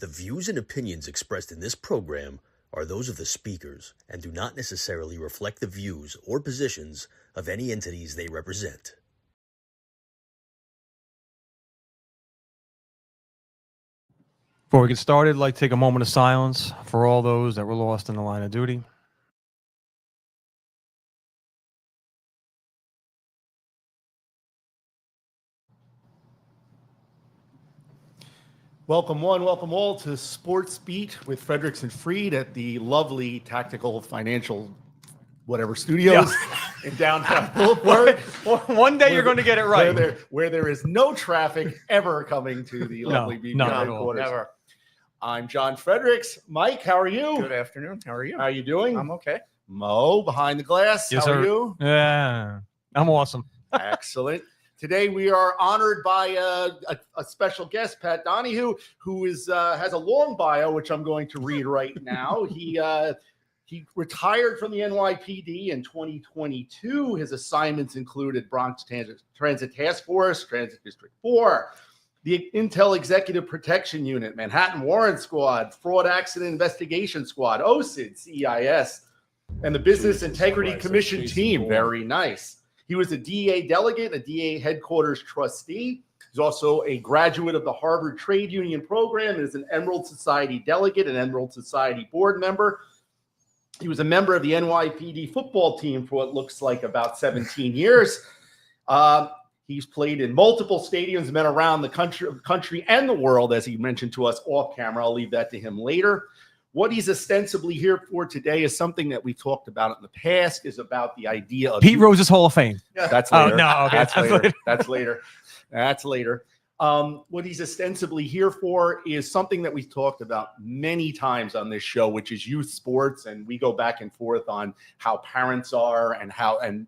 The views and opinions expressed in this program are those of the speakers and do not necessarily reflect the views or positions of any entities they represent. Before we get started, I'd like to take a moment of silence for all those that were lost in the line of duty. Welcome one, welcome all to Sports Beat with Fredericks and Freed at the lovely Tactical Financial whatever studios in downtown Boulevard. One day you're going to get it right. Where there is no traffic ever coming to the lovely BBI headquarters. Never. I'm John Fredericks. Mike, how are you? Good afternoon. How are you? How are you doing? I'm okay. Mo, behind the glass. Yes, how sir. are you? Yeah, I'm awesome. Excellent. Today we are honored by a special guest, Pat Donahue, who has a long bio, which I'm going to read right now. He retired from the NYPD in 2022. His assignments included Bronx Transit Task Force, Transit District 4, the Intel Executive Protection Unit, Manhattan Warrant Squad, Fraud Accident Investigation Squad, OSID, CEIS, and the Business Integrity Commission team. Very nice. He was a DEA delegate, a DEA headquarters trustee. He's also a graduate of the Harvard Trade Union program and is an Emerald Society delegate and Emerald Society board member. He was a member of the NYPD football team for what looks like about 17 years. He's played in multiple stadiums, been around the country and the world, as he mentioned to us off camera. I'll leave that to him later. What he's ostensibly here for today is something that we've talked about in the past, is about the idea of Pete Rose's Hall of Fame. That's later. Oh, no, okay. That's later. That's later. What he's ostensibly here for is something that we've talked about many times on this show, which is youth sports. And we go back and forth on how parents are and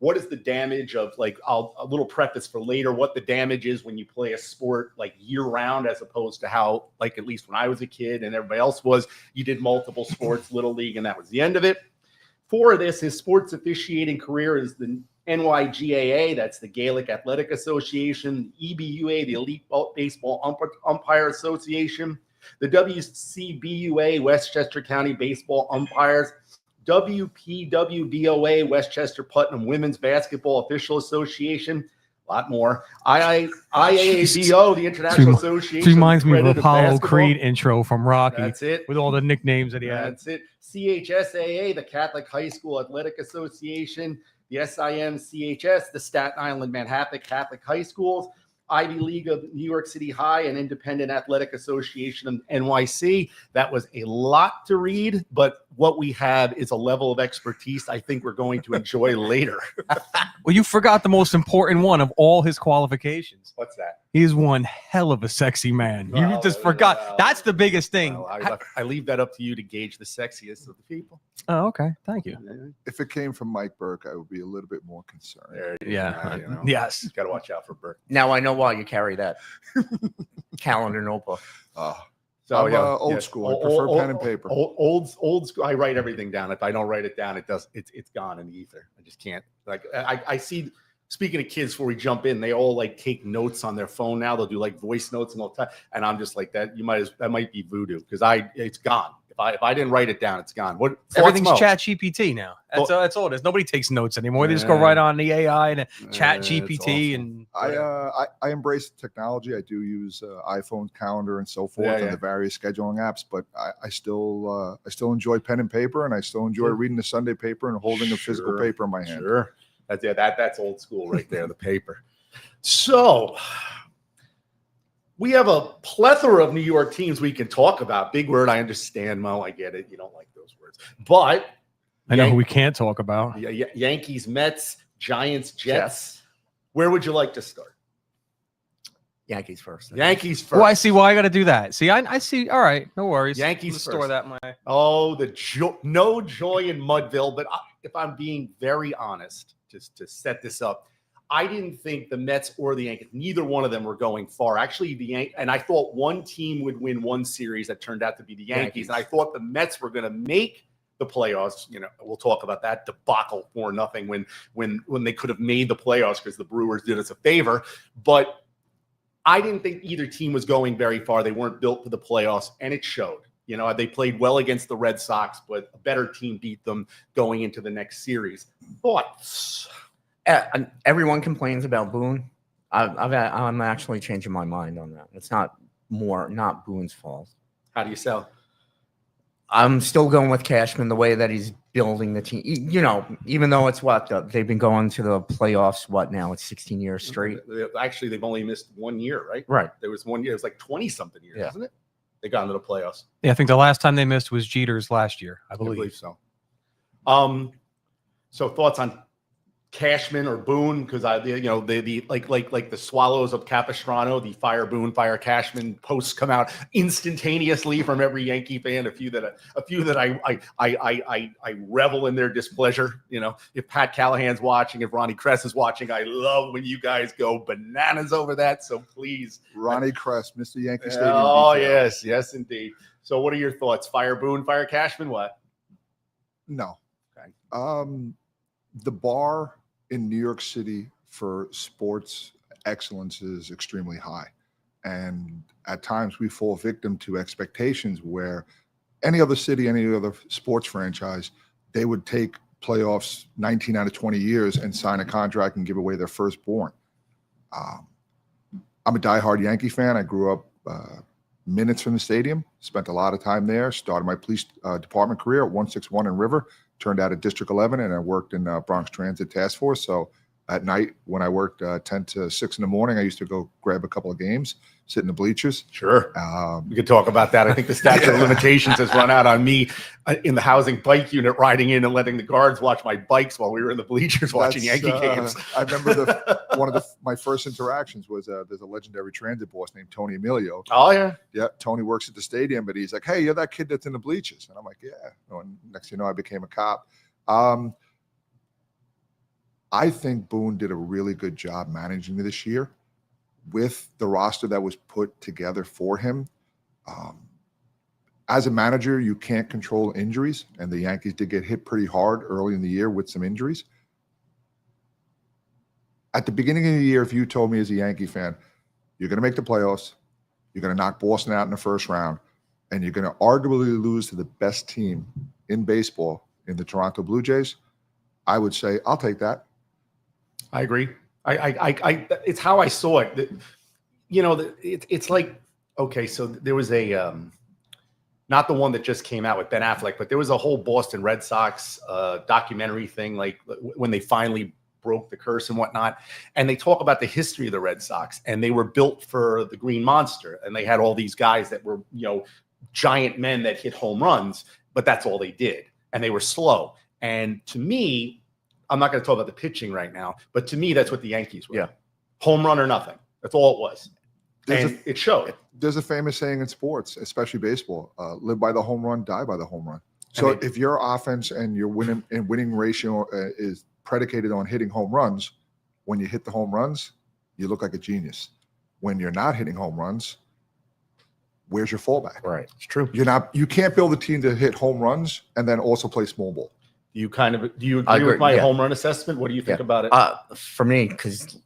what is the damage of, like, a little preface for later, what the damage is when you play a sport like year round, as opposed to how, like, at least when I was a kid and everybody else was, you did multiple sports, little league, and that was the end of it. For this, his sports officiating career is the NYGAA, that's the Gaelic Athletic Association, EBUA, the Elite Baseball Umpire Association, the WCBUA, Westchester County Baseball Umpires, WPWBOA, Westchester Putnam Women's Basketball Official Association, a lot more. IAABO, the International Association. Reminds me of Accredited Apollo Basketball. Creed intro from Rocky. That's it. With all the nicknames that he had. That's it. CHSAA, the Catholic High School Athletic Association, the SIMCHS, the Staten Island Manhattan Catholic High Schools, Ivy League of New York City High, and Independent Athletic Association of NYC. That was a lot to read, but what we have is a level of expertise I think we're going to enjoy later. Well, you forgot the most important one of all his qualifications. What's that? He's one hell of a sexy man. You just forgot. That's the biggest thing. Well, I leave that up to you to gauge the sexiest of the people. Oh, okay. Thank you. If it came from Mike Burke, I would be a little bit more concerned. Yeah. You know, Yes. got to watch out for Burke. Now I know why you carry that calendar notebook. So I'm old school. I prefer pen and paper. Old school. I write everything down. If I don't write it down, it's gone in the ether. I just can't. Like I see. Speaking of kids, before we jump in, they all like take notes on their phone now. They'll do like voice notes and all the time. And I'm just like that. That might be voodoo, because it's gone. If I didn't write it down, it's gone. Everything's Chat GPT now. That's all it is. Nobody takes notes anymore. They just go right on the AI and Chat GPT. And I embrace technology. I do use iPhone calendar and so forth, and the various scheduling apps. But I still enjoy pen and paper, and I still enjoy reading the Sunday paper and holding a physical paper in my hand. Sure. That's old school right there, the paper. So we have a plethora of New York teams we can talk about. Big word, I understand, Mo. I get it. You don't like those words. But I know who we can't talk about. Yankees, Mets, Giants, Jets. Where would you like to start? Yankees first. Yankees first. Oh, I see why I got to do that. See, I see. All right. No worries. Yankees Let's first. store that my. Oh, no joy in Mudville. But if I'm being very honest, just to set this up, I didn't think the Mets or the Yankees, neither one of them were going far. Actually, and I thought one team would win one series. That turned out to be the Yankees. And I thought the Mets were going to make the playoffs. You know, we'll talk about that debacle 4-0 when they could have made the playoffs because the Brewers did us a favor. But I didn't think either team was going very far. They weren't built for the playoffs, and it showed. You know, they played well against the Red Sox, but a better team beat them going into the next series. Thoughts? Everyone complains about Boone. I'm actually changing my mind on that. It's not Boone's fault. How do you sell? I'm still going with Cashman, the way that he's building the team. You know, even though it's they've been going to the playoffs, now? It's 16 years straight. Actually, they've only missed 1 year, right? Right. There was 1 year. It was like 20-something years, isn't it? They got into the playoffs. Yeah, I think the last time they missed was Jeter's last year, I believe so. So thoughts on Cashman or Boone? Because like the Swallows of Capistrano, the fire Boone, fire Cashman posts come out instantaneously from every Yankee fan. A few that I revel in their displeasure. You know, if Pat Callahan's watching, if Ronnie Kress is watching, I love when you guys go bananas over that. So please, Ronnie Kress, Mr. Yankee Stadium. Oh detail. yes, indeed. So what are your thoughts? Fire Boone, fire Cashman? What? No. Okay. The bar in New York City for sports excellence is extremely high. And at times we fall victim to expectations where any other city, any other sports franchise, they would take playoffs 19 out of 20 years and sign a contract and give away their firstborn. I'm a diehard Yankee fan. I grew up minutes from the stadium, spent a lot of time there, started my police department career at 161 in River, turned out at District 11, and I worked in Bronx Transit Task Force. So at night when I worked 10 to 6 in the morning, I used to go grab a couple of games, sit in the bleachers. Sure. We could talk about that. I think the statute of limitations has run out on me in the housing bike unit, riding in and letting the guards watch my bikes while we were in the bleachers watching Yankee games. I remember my first interactions was there's a legendary transit boss named Tony Emilio. Oh, yeah. Yeah, Tony works at the stadium, but he's like, hey, you're that kid that's in the bleachers. And I'm like, yeah. And next thing you know, I became a cop. I think Boone did a really good job managing this year with the roster that was put together for him. As a manager, you can't control injuries, and the Yankees did get hit pretty hard early in the year with some injuries. At the beginning of the year, if you told me as a Yankee fan, you're going to make the playoffs, you're going to knock Boston out in the first round, and you're going to arguably lose to the best team in baseball in the Toronto Blue Jays, I would say, I'll take that. I agree. I it's how I saw it. It's like, okay, so there was a not the one that just came out with Ben Affleck, but there was a whole Boston Red Sox documentary thing, like when they finally broke the curse and whatnot. And they talk about the history of the Red Sox, and they were built for the Green Monster, and they had all these guys that were, giant men that hit home runs, but that's all they did, and they were slow. And to me, I'm not going to talk about the pitching right now, but to me, that's what the Yankees were. Yeah. Home run or nothing. That's all it was. It showed. There's a famous saying in sports, especially baseball, live by the home run, die by the home run. So if your offense and your winning ratio is predicated on hitting home runs, when you hit the home runs, you look like a genius. When you're not hitting home runs, where's your fallback? Right. It's true. You can't build a team to hit home runs and then also play small ball. Do you agree with my home run assessment? What do you think about it? For me, because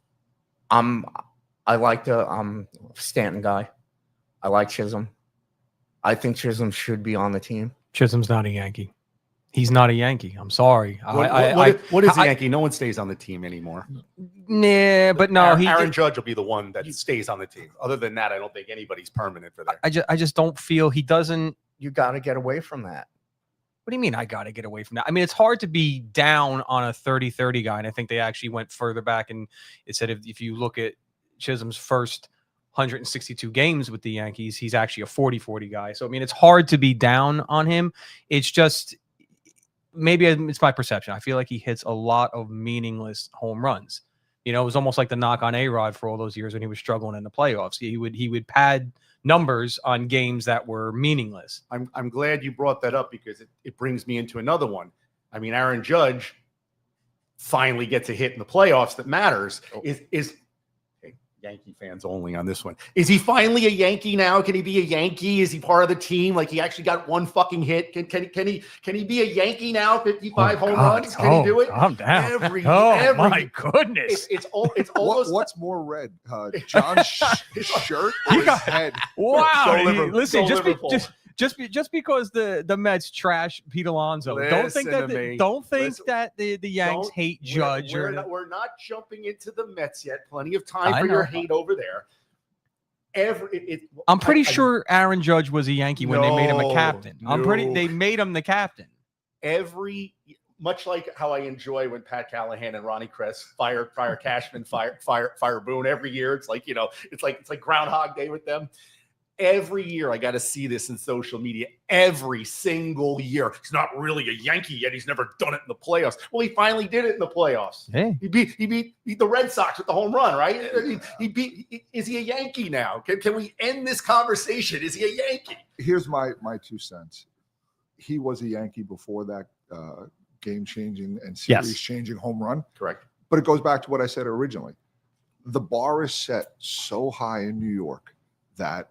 I like the Stanton guy. I like Chisholm. I think Chisholm should be on the team. Chisholm's not a Yankee. He's not a Yankee. I'm sorry. What is a Yankee? No one stays on the team anymore. Nah, but no. Aaron Judge will be the one that stays on the team. Other than that, I don't think anybody's permanent for that. I just don't feel he doesn't. You got to get away from that. What do you mean I got to get away from that? I mean, it's hard to be down on a 30-30 guy, and I think they actually went further back and it said if you look at Chisholm's first 162 games with the Yankees, he's actually a 40-40 guy. So, I mean, it's hard to be down on him. It's just maybe it's my perception. I feel like he hits a lot of meaningless home runs. It was almost like the knock on A-Rod for all those years when he was struggling in the playoffs. He would pad numbers on games that were meaningless. I'm glad you brought that up because it brings me into another one. I mean, Aaron Judge finally gets a hit in the playoffs that matters. Hey, Yankee fans only on this one. Is he finally a Yankee now? Can he be a Yankee? Is he part of the team? Like he actually got one fucking hit. Can he be a Yankee now? 55 home runs? Can he do it? Calm down. Every My goodness. it's almost What's more red, John's shirt or his head? Wow. Listen, Liverpool. just because the Mets trash Pete Alonso, don't think that the Yanks hate Judge. We're not jumping into the Mets yet. Plenty of time for your hate over there. I'm pretty sure Aaron Judge was a Yankee when they made him a captain. They made him the captain. Much like how I enjoy when Pat Callahan and Ronnie Kress fire Cashman, fire Boone every year. It's like, it's like Groundhog Day with them. Every year I got to see this in social media. Every single year. He's not really a Yankee yet. He's never done it in the playoffs. Well, he finally did it in the playoffs. Hey. He beat the Red Sox with the home run, right? Is he a Yankee now? Can we end this conversation? Is he a Yankee? Here's my 2 cents. He was a Yankee before that game-changing and series-changing home run. Correct. But it goes back to what I said originally. The bar is set so high in New York that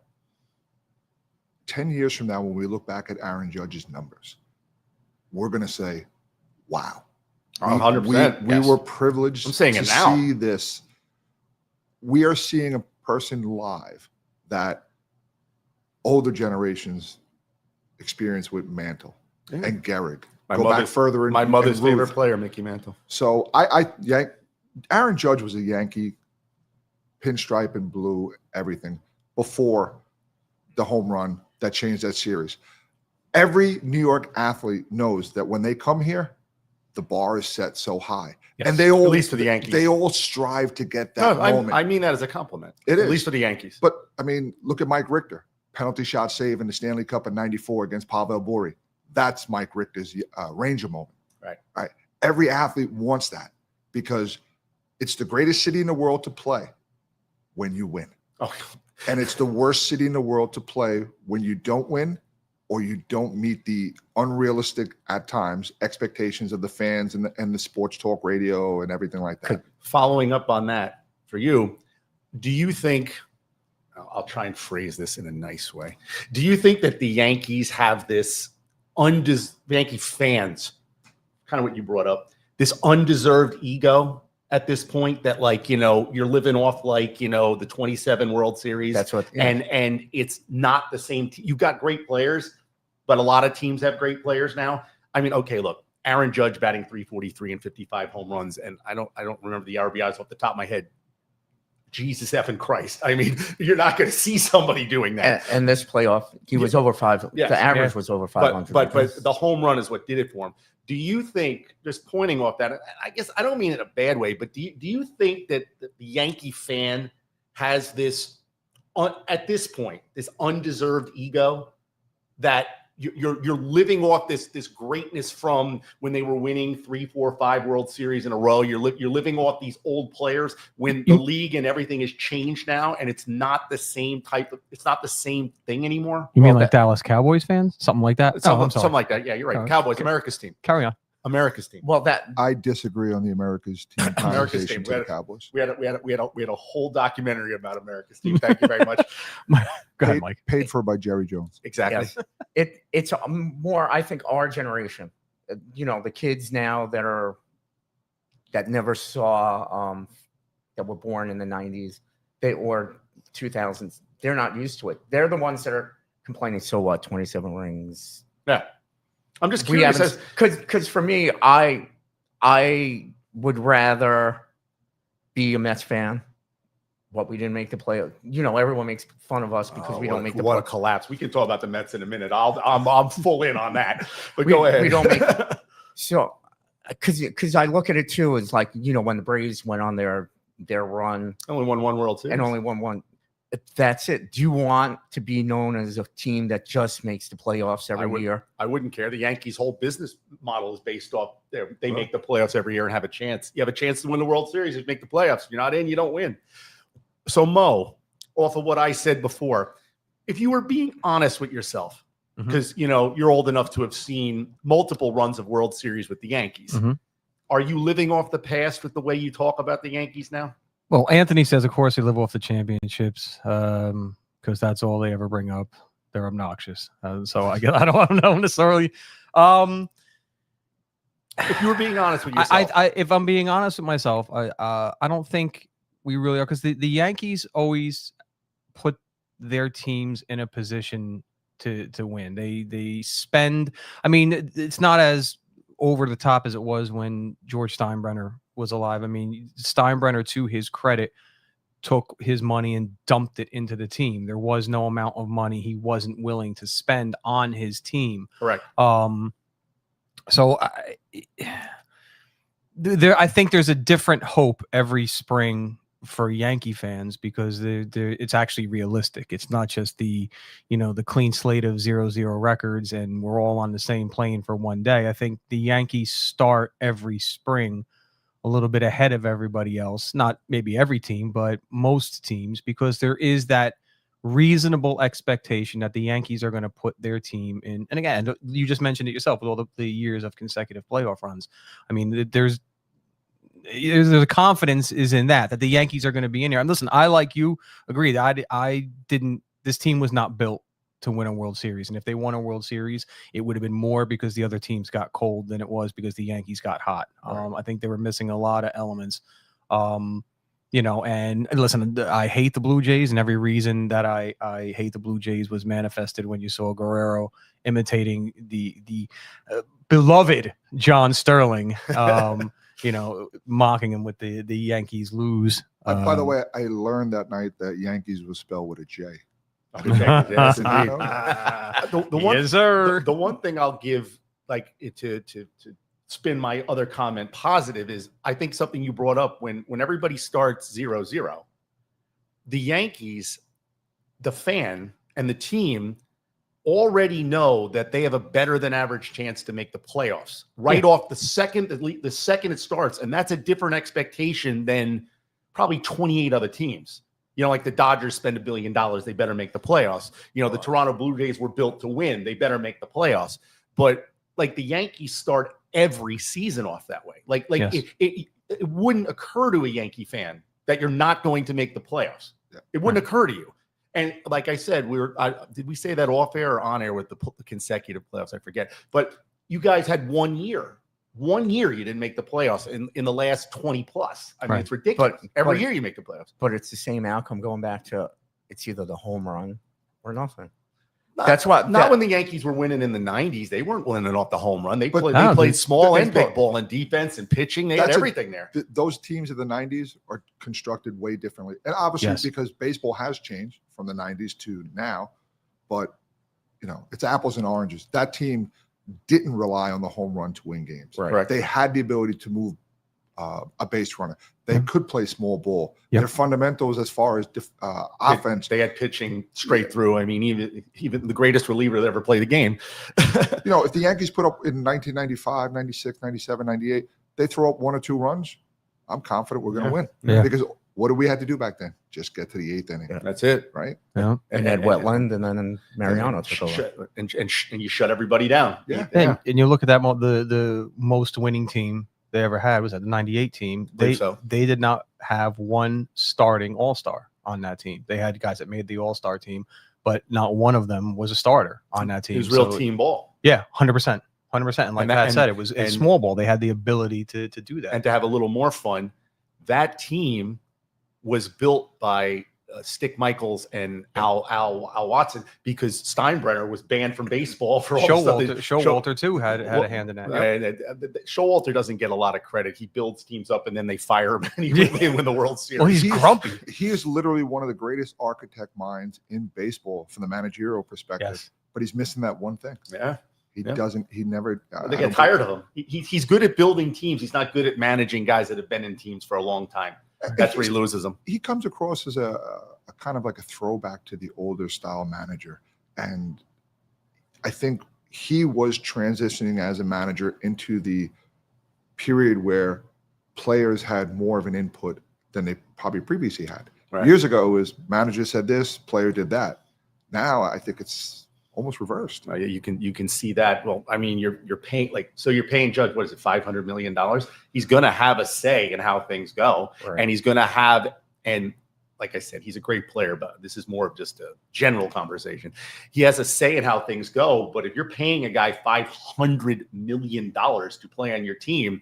10 years from now, when we look back at Aaron Judge's numbers, we're going to say, wow. 100%. We were privileged I'm saying to it now. see this. We are seeing a person live that older generations experience with Mantle and Gehrig. My mother's favorite player, Mickey Mantle. So Aaron Judge was a Yankee, pinstripe and blue, everything, before the home run that changed that series. Every New York athlete knows that when they come here, the bar is set so high. Yes, and they all, at least for the Yankees, they all strive to get that moment. I mean that as a compliment. It is. At least for the Yankees. But I mean, look at Mike Richter, penalty shot save in the Stanley Cup in '94 against Pavel Bure. That's Mike Richter's Ranger moment. Right. Every athlete wants that because it's the greatest city in the world to play when you win. Oh. And it's the worst city in the world to play when you don't win or you don't meet the unrealistic, at times, expectations of the fans and the sports talk radio and everything like that. Following up on that, for you, do you think, I'll try and phrase this in a nice way, do you think that the Yankees have this, Yankee fans, kind of what you brought up, this undeserved ego at this point that, like, you're living off, like, the 27 World Series. That's what, and it's not the same. You've got great players, but a lot of teams have great players now. I mean, okay, look, Aaron Judge batting .343 and 55 home runs, and I don't remember the RBIs off the top of my head. Jesus effing Christ! I mean, you're not going to see somebody doing that. And this playoff, he was over 5. Yes. The average was over 500. But the home run is what did it for him. Do you think, just pointing off that, I guess I don't mean it in a bad way, but do you think that the Yankee fan has this, at this point, this undeserved ego that you're living off this greatness from when they were winning 3, 4, 5 World Series in a row? You're living off these old players when the league and everything has changed now, and it's not the same it's not the same thing anymore. You mean like Dallas Cowboys fans? Something like that? Something like that. Yeah, you're right. Cowboys, America's team. Carry on. America's team. Well, I disagree on the America's team conversation to the Cowboys. We had a whole documentary about America's team. Thank you very much. Go ahead, Mike. Paid for by Jerry Jones. Exactly. Yes. It's more, I think, our generation. The kids now that never saw, that were born in the 90s, or 2000s. They're not used to it. They're the ones that are complaining. So what? 27 rings. Yeah. I'm just curious, because for me, I would rather be a Mets fan. What we didn't make the play, everyone makes fun of us because we don't make the play. What a collapse! We can talk about the Mets in a minute. I'm full in on that. But go ahead. We don't make so because I look at it too as like when the Braves went on their run, only won 1 World Series and only won 1. That's it. Do you want to be known as a team that just makes the playoffs every year? I wouldn't care. The Yankees' whole business model is based off they make the playoffs every year and have a chance. You have a chance to win the World Series. You make the playoffs. If you're not in, you don't win. So, Mo, off of what I said before, if you were being honest with yourself, because you're old enough to have seen multiple runs of World Series with the Yankees, are you living off the past with the way you talk about the Yankees now? Well, Anthony says, of course, they live off the championships because that's all they ever bring up. They're obnoxious. So I guess I don't know necessarily. If you were being honest with yourself, if I'm being honest with myself, I don't think we really are, because the Yankees always put their teams in a position to win. They spend. I mean, it's not as over the top as it was when George Steinbrenner was alive. I mean, Steinbrenner, to his credit, took his money and dumped it into the team. There was no amount of money he wasn't willing to spend on his team. correct. So I think there's a different hope every spring for Yankee fans, because it's actually realistic. It's not just the clean slate of 0-0 records and we're all on the same plane for one day. I think the Yankees start every spring a little bit ahead of everybody else. Not maybe every team, but most teams, because there is that reasonable expectation that the Yankees are going to put their team in. And again, you just mentioned it yourself with all the years of consecutive playoff runs. I mean, there's a confidence is in that the Yankees are going to be in here. And listen, I, like you, agree that this team was not built to win a World Series. And if they won a World Series, it would have been more because the other teams got cold than it was because the Yankees got hot. Right. I think they were missing a lot of elements. And listen, I hate the Blue Jays, and every reason that I hate the Blue Jays was manifested when you saw Guerrero imitating the beloved John Sterling, mocking him with the Yankees lose. By the way, I learned that night that Yankees was spelled with a J. Yes, indeed. The one thing I'll give, like, to spin my other comment positive, is I think something you brought up when everybody starts 0-0, the Yankees, the fan and the team already know that they have a better than average chance to make the playoffs off the second it starts. And that's a different expectation than probably 28 other teams. Like the Dodgers spend $1 billion, they better make the playoffs. The Toronto Blue Jays were built to win, they better make the playoffs. But like the Yankees start every season off that way. Yes. It wouldn't occur to a Yankee fan that you're not going to make the playoffs. Yeah. It wouldn't occur to you. And like I said, did we say that off air or on air with the consecutive playoffs? I forget. But you guys had 1 year. 1 year you didn't make the playoffs in the last 20 plus. I mean, it's ridiculous. Every year you make the playoffs. But it's the same outcome going back to it's either the home run or nothing. That's what. Not when the Yankees were winning in the 90s. They weren't winning off the home run. They played small and big ball and defense and pitching. They had everything there. Those teams of the 90s are constructed way differently. And obviously because baseball has changed from the 90s to now. But, it's apples and oranges. That team didn't rely on the home run to win games. Right. They had the ability to move a base runner. They could play small ball. Yep. Their fundamentals as far as offense. They had pitching straight through. I mean, even the greatest reliever that ever played the game. If the Yankees put up in 1995, 96, 97, 98, they throw up 1 or 2 runs, I'm confident we're going to win. Yeah. Because what do we have to do back then? Just get to the 8th inning. Yeah. That's it. Right? Yeah. And Ed Wetland and then Mariano took over. And you shut everybody down. Yeah. And you look at that, the most winning team they ever had was at the 98 team. They did not have one starting all-star on that team. They had guys that made the all-star team, but not one of them was a starter on that team. It was real team ball. Yeah, 100%. 100%. And like Pat said, it was small ball. They had the ability to do that. And to have a little more fun, that team was built by Stick Michaels and Al Watson, because Steinbrenner was banned from baseball for all Showalter too had a hand in that. Showalter doesn't get a lot of credit. He builds teams up and then they fire him and he win the World Series. Well, he's grumpy. He is literally one of the greatest architect minds in baseball from the managerial perspective. Yes. But he's missing that one thing. Yeah. He never. They get tired of him. He's good at building teams. He's not good at managing guys that have been in teams for a long time. That's where he loses them. He comes across as a kind of like a throwback to the older style manager. And I think he was transitioning as a manager into the period where players had more of an input than they probably previously had. Right. Years ago, it was manager said this, player did that. Now I think it's almost reversed. You can see that. Well, I mean, you're paying you're paying Judge, what is it, $500 million? He's going to have a say in how things go, Right. and he's going to have, and like I said, he's a great player, but this is more of just a general conversation. He has a say in how things go, but if you're paying a guy $500 million to play on your team,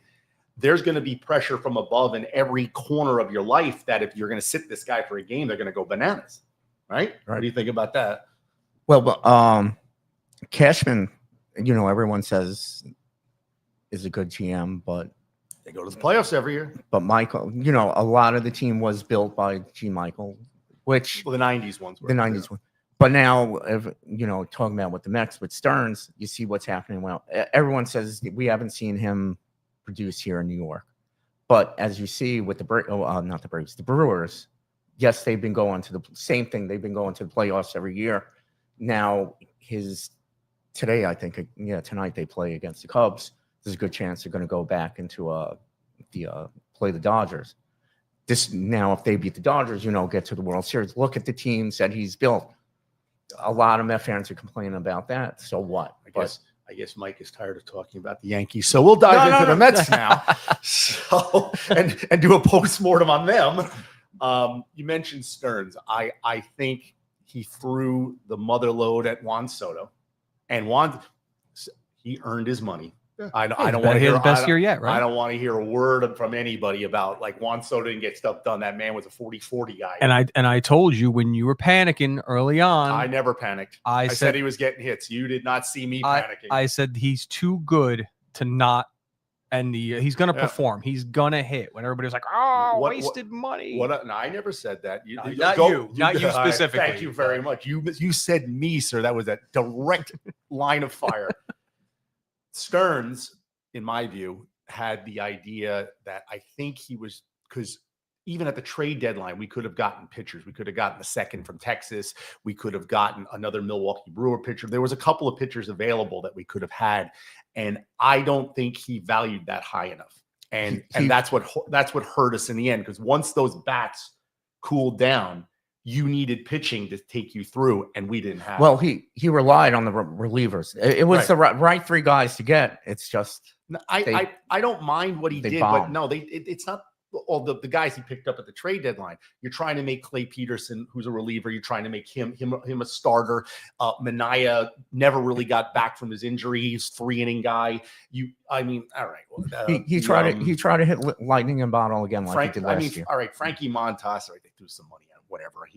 there's going to be pressure from above in every corner of your life that if you're going to sit this guy for a game, they're going to go bananas, right? What do you think about that? Well, but Cashman, everyone says is a good GM, but they go to the playoffs every year. But Michael, a lot of the team was built by G. Michael, which the 90s ones were. The 90s one. But now, if, talking about with the Mets, with Stearns, you see what's happening. Well, everyone says we haven't seen him produce here in New York. But as you see with the the Brewers, yes, they've been going to the same thing. They've been going to the playoffs every year. Now, today, I think, tonight they play against the Cubs. There's a good chance they're going to go back into play the Dodgers. Now, if they beat the Dodgers, get to the World Series. Look at the teams that he's built. A lot of Met fans are complaining about that. So what? I guess Mike is tired of talking about the Yankees. So we'll dive into the Mets now. So and do a postmortem on them. You mentioned Stearns. I think he threw the mother load at Juan Soto, and he earned his money. Yeah. I don't want to hear hear the best year yet, right? I don't want to hear a word from anybody about Juan Soto didn't get stuff done. That man was a 40-40 guy. And I told you when you were panicking early on. I never panicked. I said he was getting hits. You did not see me panicking. I said he's too good to not. And he's going to perform. He's going to hit when everybody's like, wasted money. No, I never said that. Not you specifically. Thank you very much. You said me, sir. That was a direct line of fire. Stearns, in my view, had the idea that I think he was, because even at the trade deadline, we could have gotten pitchers. We could have gotten the second from Texas. We could have gotten another Milwaukee Brewer pitcher. There was a couple of pitchers available that we could have had. And I don't think he valued that high enough. And that's what hurt us in the end. Because once those bats cooled down, you needed pitching to take you through, and we didn't have. Well, he relied on the relievers. It was the right three guys to get. It's just I don't mind what he did, but no, it's not all the guys he picked up at the trade deadline. You're trying to make Clay Peterson, who's a reliever, you're trying to make him a starter. Mania never really got back from his injury. He's 3-inning guy. All right. Well, he tried to hit lightning in bottle again like he did last year. All right, Frankie Montas. They threw some money at him, whatever.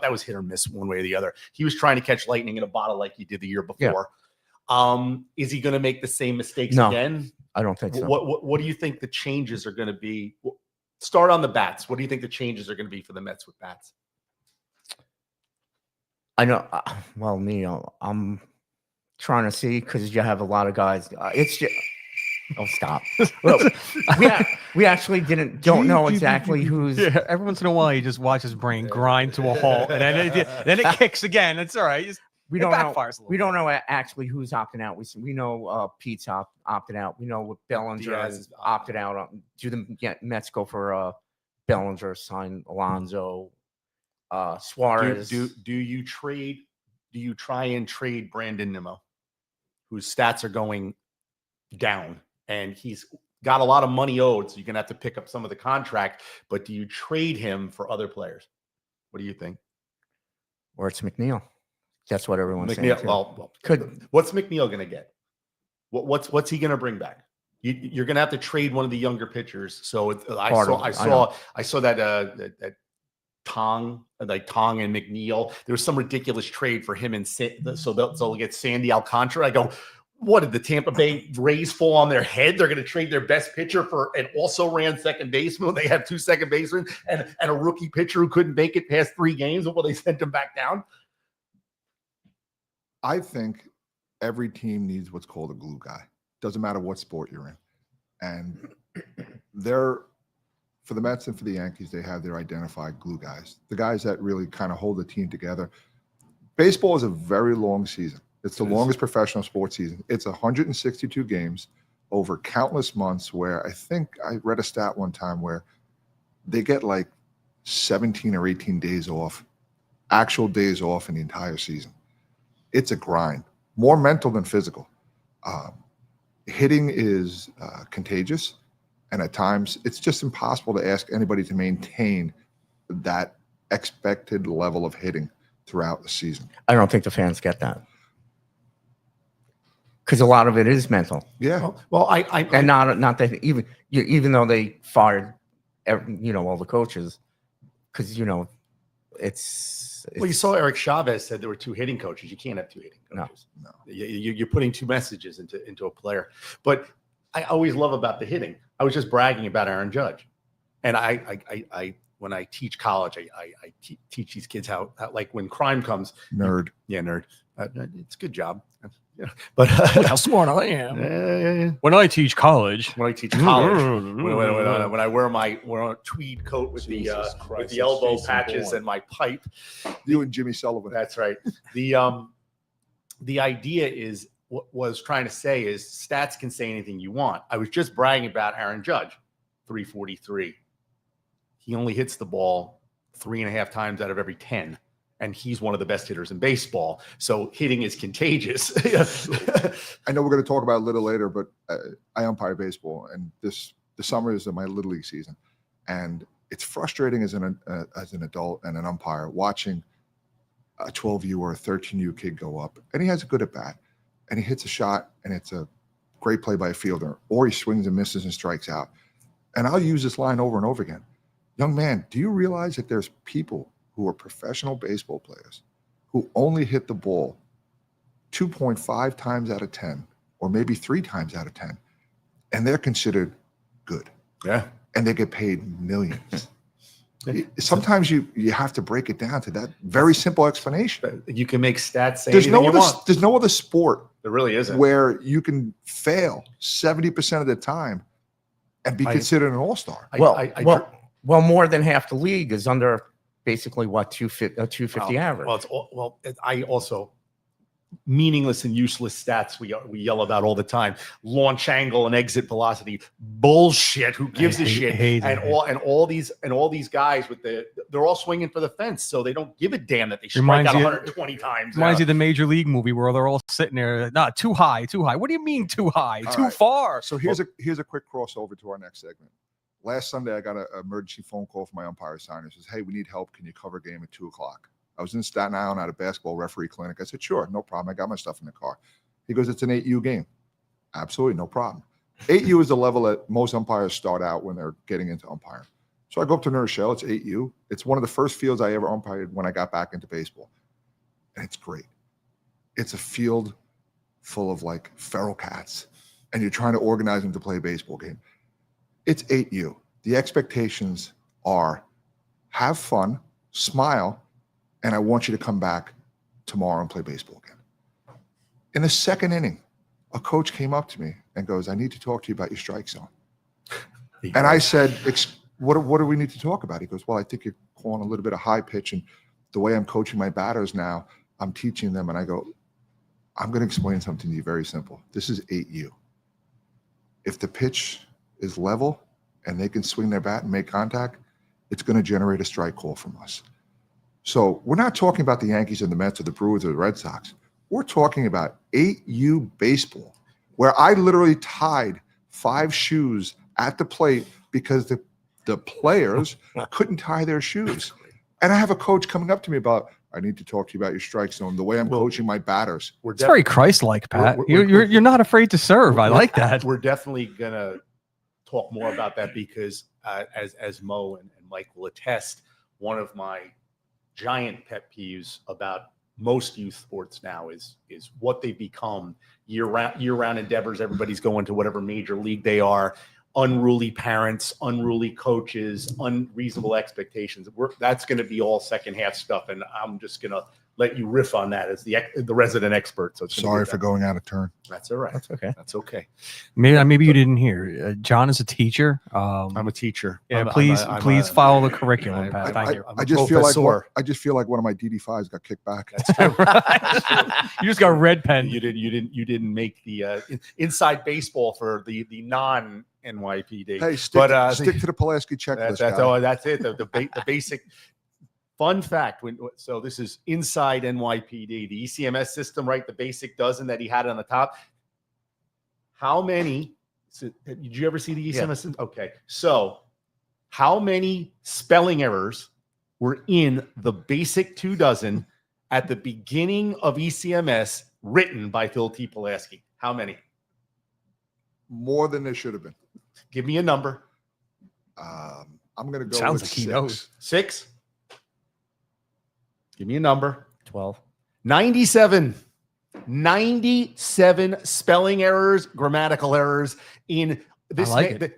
That was hit or miss one way or the other. He was trying to catch lightning in a bottle like he did the year before. Yeah. Is he going to make the same mistakes again? I don't think so. What do you think the changes are going to be? Start on the bats. What do you think the changes are going to be for the Mets with bats? I know. I'm trying to see because you have a lot of guys. It's just. Oh, stop. Well, we actually don't know exactly who's. Yeah, every once in a while, you just watch his brain grind to a halt, and then it kicks again. It's all right. We don't know actually who's opting out. We know Pete's opted out. We know what Bellinger has opted out. Do the Mets go for Bellinger, sign Alonso, Suarez? Do you trade? Do you try and trade Brandon Nimmo, whose stats are going down, and he's got a lot of money owed, so you're gonna have to pick up some of the contract. But do you trade him for other players? What do you think? Or it's McNeil. That's what everyone's saying. Well, what's McNeil going to get? What's he going to bring back? You're going to have to trade one of the younger pitchers. So I saw that Tong and McNeil. There was some ridiculous trade for him and so they'll get Sandy Alcantara. I go, what did the Tampa Bay Rays fall on their head? They're going to trade their best pitcher for an also ran second baseman. They have 2 second basemen and a rookie pitcher who couldn't make it past 3 games before they sent him back down. I think every team needs what's called a glue guy. Doesn't matter what sport you're in. And for the Mets and for the Yankees, they have their identified glue guys, the guys that really kind of hold the team together. Baseball is a very long season. It's the longest professional sports season. It's 162 games over countless months, where I think I read a stat one time where they get like 17 or 18 days off, actual days off in the entire season. it's a grind, more mental than physical. Hitting is contagious, and at times it's just impossible to ask anybody to maintain that expected level of hitting throughout the season. I don't think the fans get that, because a lot of it is mental. Yeah. Well, And not that even though they fired, all the coaches, because it's well, you saw Eric Chavez said there were 2 hitting coaches. You can't have 2 hitting coaches. No. You're putting 2 messages into a player. But I always love about the hitting. I was just bragging about Aaron Judge, and I when I teach college, I teach these kids how like when crime comes. Nerd. Yeah, nerd. It's a good job. Yeah. But how smart I am. When I teach college. When I teach college, when I wear my tweed coat with the elbow patches and my pipe. You and Jimmy Sullivan. That's right. The idea is what was trying to say is stats can say anything you want. I was just bragging about Aaron Judge, 343. He only hits the ball 3.5 times out of every 10. And he's one of the best hitters in baseball. So hitting is contagious. I know we're going to talk about it a little later, but I umpire baseball, and the summer is my little league season, and it's frustrating as an adult and an umpire watching a 12U or a 13U kid go up, and he has a good at bat, and he hits a shot, and it's a great play by a fielder, or he swings and misses and strikes out. And I'll use this line over and over again. Young man, do you realize that there's people who are professional baseball players who only hit the ball 2.5 times out of 10, or maybe 3 times out of 10, and they're considered good. Yeah. And they get paid millions. Sometimes you have to break it down to that very simple explanation. You can make stats say There's anything you want. There's no other sport There really isn't. where you can fail 70% of the time and be considered an all-star. Well, more than half the league is under basically what 250 average. I also meaningless and useless stats we yell about all the time. Launch angle and exit velocity, bullshit. Who gives a shit? And all these guys they're all swinging for the fence, so they don't give a damn that they strike out 120 times. Reminds you of the Major League movie where they're all sitting there, not too high, too high. What do you mean too high? All too right. far? So here's a quick crossover to our next segment. Last Sunday, I got an emergency phone call from my umpire signer. He says, "Hey, we need help. Can you cover a game at 2:00?" I was in Staten Island at a basketball referee clinic. I said, "Sure, no problem. I got my stuff in the car." He goes, "It's an 8U game." Absolutely, no problem. 8U is the level that most umpires start out when they're getting into umpiring. So I go up to New Rochelle. It's 8U. It's one of the first fields I ever umpired when I got back into baseball. And it's great. It's a field full of like feral cats, and you're trying to organize them to play a baseball game. It's 8U. The expectations are have fun, smile, and I want you to come back tomorrow and play baseball again. In the second inning, a coach came up to me and goes, "I need to talk to you about your strike zone." And I said, what do we need to talk about? He goes, "Well, I think you're calling a little bit of high pitch, and the way I'm coaching my batters now, I'm teaching them." And I go, "I'm going to explain something to you very simple. This is 8U. If the pitch is level and they can swing their bat and make contact, it's going to generate a strike call from us." So we're not talking about the Yankees and the Mets or the Brewers or the Red Sox. We're talking about 8U baseball, where I literally tied 5 shoes at the plate because the players couldn't tie their shoes. And I have a coach coming up to me about, "I need to talk to you about your strike zone, the way I'm coaching my batters." It's very Christ-like, Pat. You're not afraid to serve. I like that. We're definitely gonna talk more about that because as Mo and Mike will attest, one of my giant pet peeves about most youth sports now is what they become year-round endeavors. Everybody's going to whatever major league they are. Unruly parents, unruly coaches, unreasonable expectations. That's going to be all second half stuff, and I'm just going to let you riff on that as the resident expert. So sorry for going out of turn. That's all right. That's okay. That's okay. Maybe you didn't hear. John is a teacher. I'm a teacher. Yeah, please follow the curriculum, Pat. Thank you. I just feel like one of my DD5s got kicked back. That's true. You just got red pen. You didn't make the inside baseball for the non NYPD. Hey, stick to the Pulaski checklist. That's it. The basic Fun fact. So this is inside NYPD, the ECMS system, right? The basic dozen that he had on the top. How many? Did you ever see the ECMS system? Okay. So how many spelling errors were in the basic 2 dozen at the beginning of ECMS written by Phil T. Pulaski? How many? More than there should have been. Give me a number. I'm going to go Sounds with like he 6. knows. 6. Give me a number. 12. 97. 97 spelling errors, grammatical errors in this.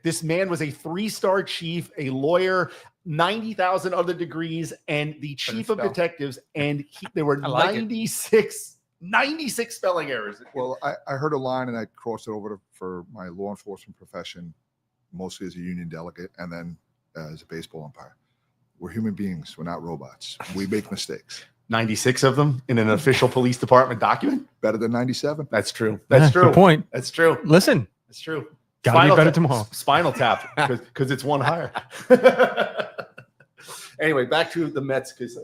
This man was a 3-star chief, a lawyer, 90,000 other degrees, and the chief of detectives. And there were 96 spelling errors. Well, I heard a line and I crossed it over for my law enforcement profession, mostly as a union delegate and then as a baseball umpire. We're human beings. We're not robots. We make mistakes. 96 of them in an official police department document? Better than 97. That's true. That's true. Good point. That's true. Listen. That's true. Gotta be better tomorrow. Spinal Tap, because it's one higher. Anyway, back to the Mets, because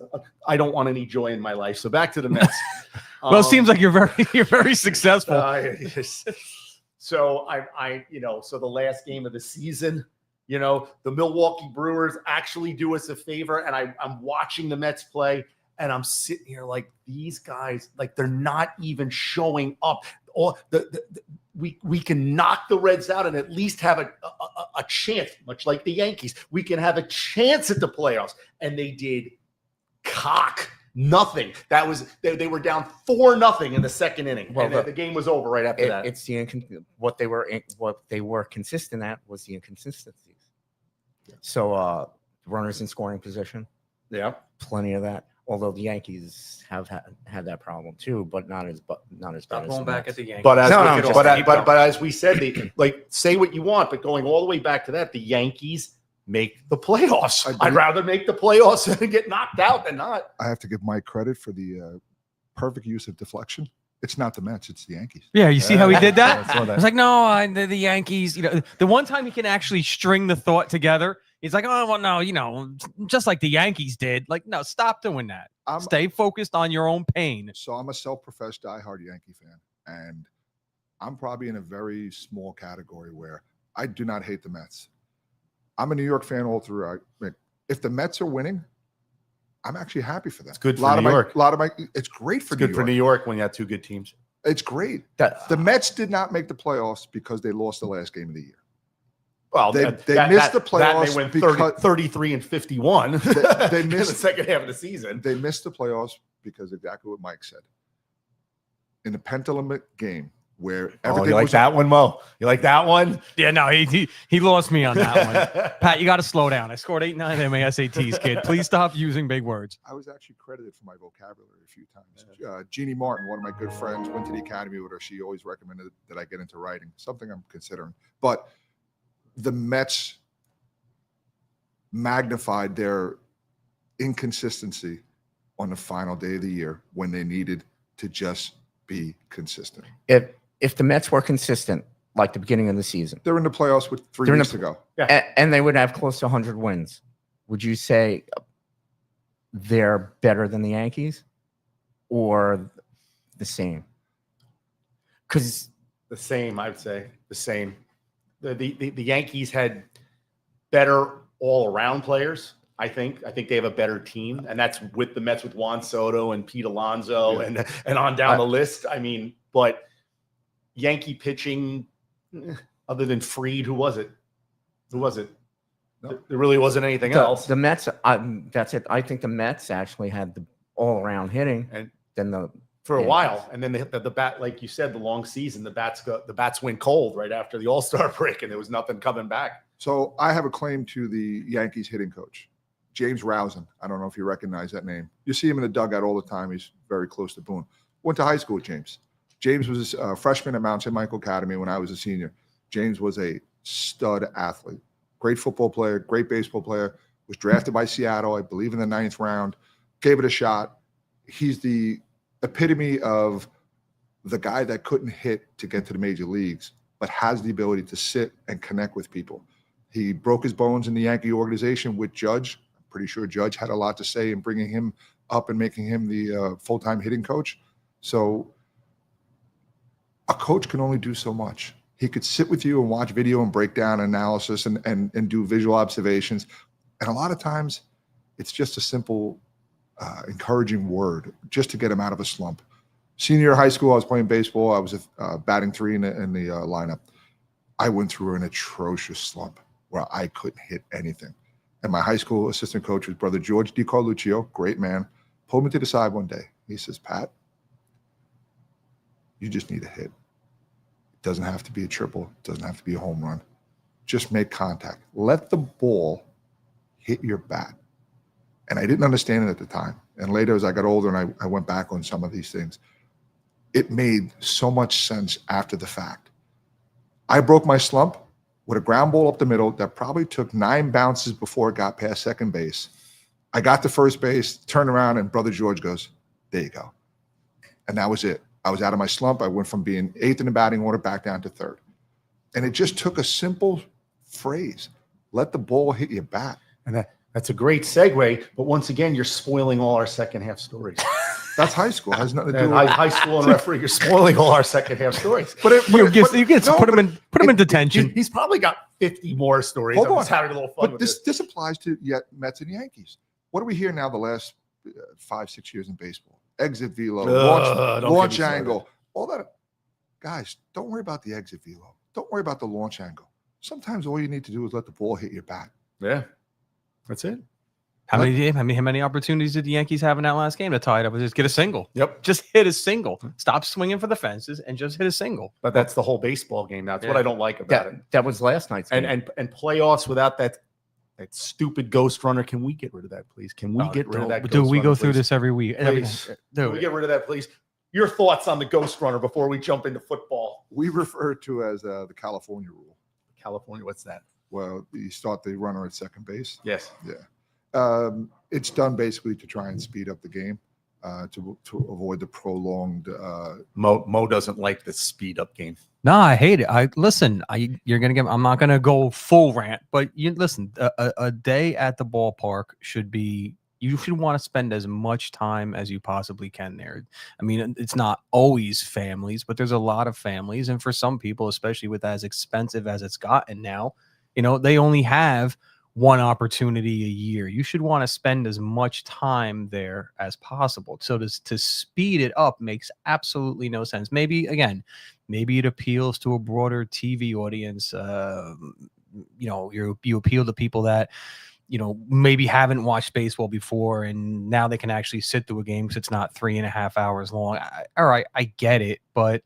I don't want any joy in my life. So back to the Mets. Well, it seems like you're very successful. So so the last game of the season, the Milwaukee Brewers actually do us a favor, and I'm watching the Mets play, and I'm sitting here like, these guys, like, they're not even showing up. We can knock the Reds out and at least have a chance, much like the Yankees. We can have a chance at the playoffs, and they did nothing. That was they were down 4-0 in the second inning, and the game was over right after that. It's what they were consistent at was the inconsistencies. Yeah. So runners in scoring position, plenty of that. Although the Yankees have had that problem too, but not as bad. Going back at the Yankees. But as we said, say what you want, but going all the way back to that, the Yankees make the playoffs. I'd rather make the playoffs and get knocked out than not. I have to give Mike credit for the perfect use of deflection. It's not the Mets, it's the Yankees. Yeah, you see how he did that? It's like, no, the Yankees, the one time he can actually string the thought together, he's like, oh, well, no, just like the Yankees did. Like, no, stop doing that. Stay focused on your own pain. So I'm a self-professed diehard Yankee fan, and I'm probably in a very small category where I do not hate the Mets. I'm a New York fan all through. If the Mets are winning, I'm actually happy for them. It's good for New York. It's great for New York. It's good for New York when you have 2 good teams. It's great. The Mets did not make the playoffs because they lost the last game of the year. Well, they missed the playoffs. They went 33-51 they missed in the second half of the season. They missed the playoffs because exactly what Mike said. In the pendulum game where everything you like that one, Mo? You like that one? Yeah, no, he lost me on that one. Pat, you got to slow down. I scored 8-9 in my SATs, kid. Please stop using big words. I was actually credited for my vocabulary a few times. Jeannie Martin, one of my good friends, went to the academy with her. She always recommended that I get into writing, something I'm considering. But the Mets magnified their inconsistency on the final day of the year when they needed to just be consistent. If the Mets were consistent, like the beginning of the season, they're in the playoffs with 3 weeks to go. Yeah. And they would have close to 100 wins. Would you say they're better than the Yankees or the same? Because the same, I would say the same. The Yankees had better all-around players. I think they have a better team, and that's with the Mets with Juan Soto and Pete Alonso and on down the list. I mean, but Yankee pitching, other than Fried, who was it? No. There really wasn't anything else. The Mets, that's it. I think the Mets actually had the all-around hitting, and then for a while, and then the bat, like you said, the long season, the bats went cold right after the All-Star break, and there was nothing coming back. So I have a claim to the Yankees hitting coach, James Rosen. I don't know if you recognize that name. You see him in the dugout all the time. He's very close to Boone. Went to high school with James. James was a freshman at Mount St. Michael Academy when I was a senior. James was a stud athlete, great football player, great baseball player, was drafted by Seattle, I believe in the 9th round, gave it a shot. He's the epitome of the guy that couldn't hit to get to the major leagues, but has the ability to sit and connect with people. He broke his bones in the Yankee organization with Judge. I'm pretty sure Judge had a lot to say in bringing him up and making him the full-time hitting coach. So a coach can only do so much. He could sit with you and watch video and breakdown analysis and do visual observations. And a lot of times it's just a simple encouraging word just to get him out of a slump. Senior year of high school, I was playing baseball. I was batting 3 in the lineup. I went through an atrocious slump where I couldn't hit anything. And my high school assistant coach was Brother George DiCarluccio, great man, pulled me to the side one day. He says, Pat, you just need a hit. It doesn't have to be a triple. It doesn't have to be a home run. Just make contact. Let the ball hit your bat. And I didn't understand it at the time. And later, as I got older and I went back on some of these things, it made so much sense after the fact. I broke my slump with a ground ball up the middle that probably took 9 bounces before it got past second base. I got to first base, turned around, and Brother George goes, there you go. And that was it. I was out of my slump. I went from being 8th in the batting order back down to 3rd. And it just took a simple phrase. Let the ball hit your bat. And that's a great segue. But once again, you're spoiling all our second half stories. That's high school. It has nothing to do with high school and referee. You're spoiling all our second half stories. But put him in detention. He's probably got 50 more stories. Hold I'm on. just having a little fun But with this applies to Mets and Yankees. What do we hear now the last 5-6 years in baseball? Exit velo, launch angle, all that. Guys, don't worry about the exit velo. Don't worry about the launch angle. Sometimes all you need to do is let the ball hit your bat. Yeah, that's it. How many opportunities did the Yankees have in that last game to tie it up? Just get a single. Yep. Just hit a single. Stop swinging for the fences and just hit a single. But that's the whole baseball game. That's what I don't like about it. That was last night's game. And playoffs without that stupid ghost runner. Can we get rid of that, please? Can we get rid of that? Do we go through please? this every week? Please. Can we get rid of that, please? Your thoughts on the ghost runner before we jump into football? We refer to as the California rule. California, what's that? Well, you start the runner at second base. Yes. Yeah. It's done basically to try and speed up the game, to avoid the prolonged. Mo doesn't like the speed up game. No, I hate it. You're gonna get. I'm not gonna go full rant, but you listen. A day at the ballpark should be. You should want to spend as much time as you possibly can there. I mean, it's not always families, but there's a lot of families, and for some people, especially with as expensive as it's gotten now, they only have one opportunity a year. You should want to spend as much time there as possible. So to speed it up makes absolutely no sense. Maybe it appeals to a broader TV audience. You appeal to people that maybe haven't watched baseball before, and now they can actually sit through a game because it's not 3.5 hours long. All right, I get it, but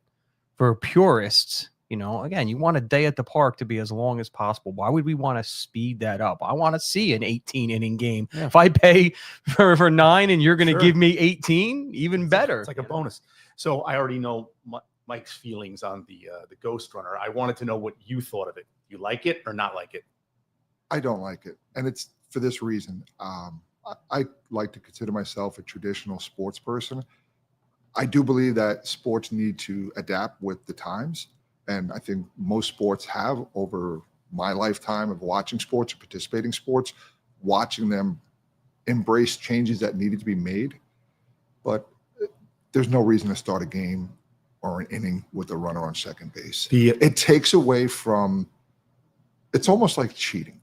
for purists, again, you want a day at the park to be as long as possible. Why would we want to speed that up? I want to see an 18-inning game. Yeah. If I pay for 9 and you're going to give me 18, even better. It's like a bonus. So I already know Mike's feelings on the ghost runner. I wanted to know what you thought of it. You like it or not like it? I don't like it. And it's for this reason. I like to consider myself a traditional sports person. I do believe that sports need to adapt with the times. And I think most sports have, over my lifetime of watching sports or participating in sports, watching them embrace changes that needed to be made. But there's no reason to start a game or an inning with a runner on second base. It takes away from, it's almost like cheating.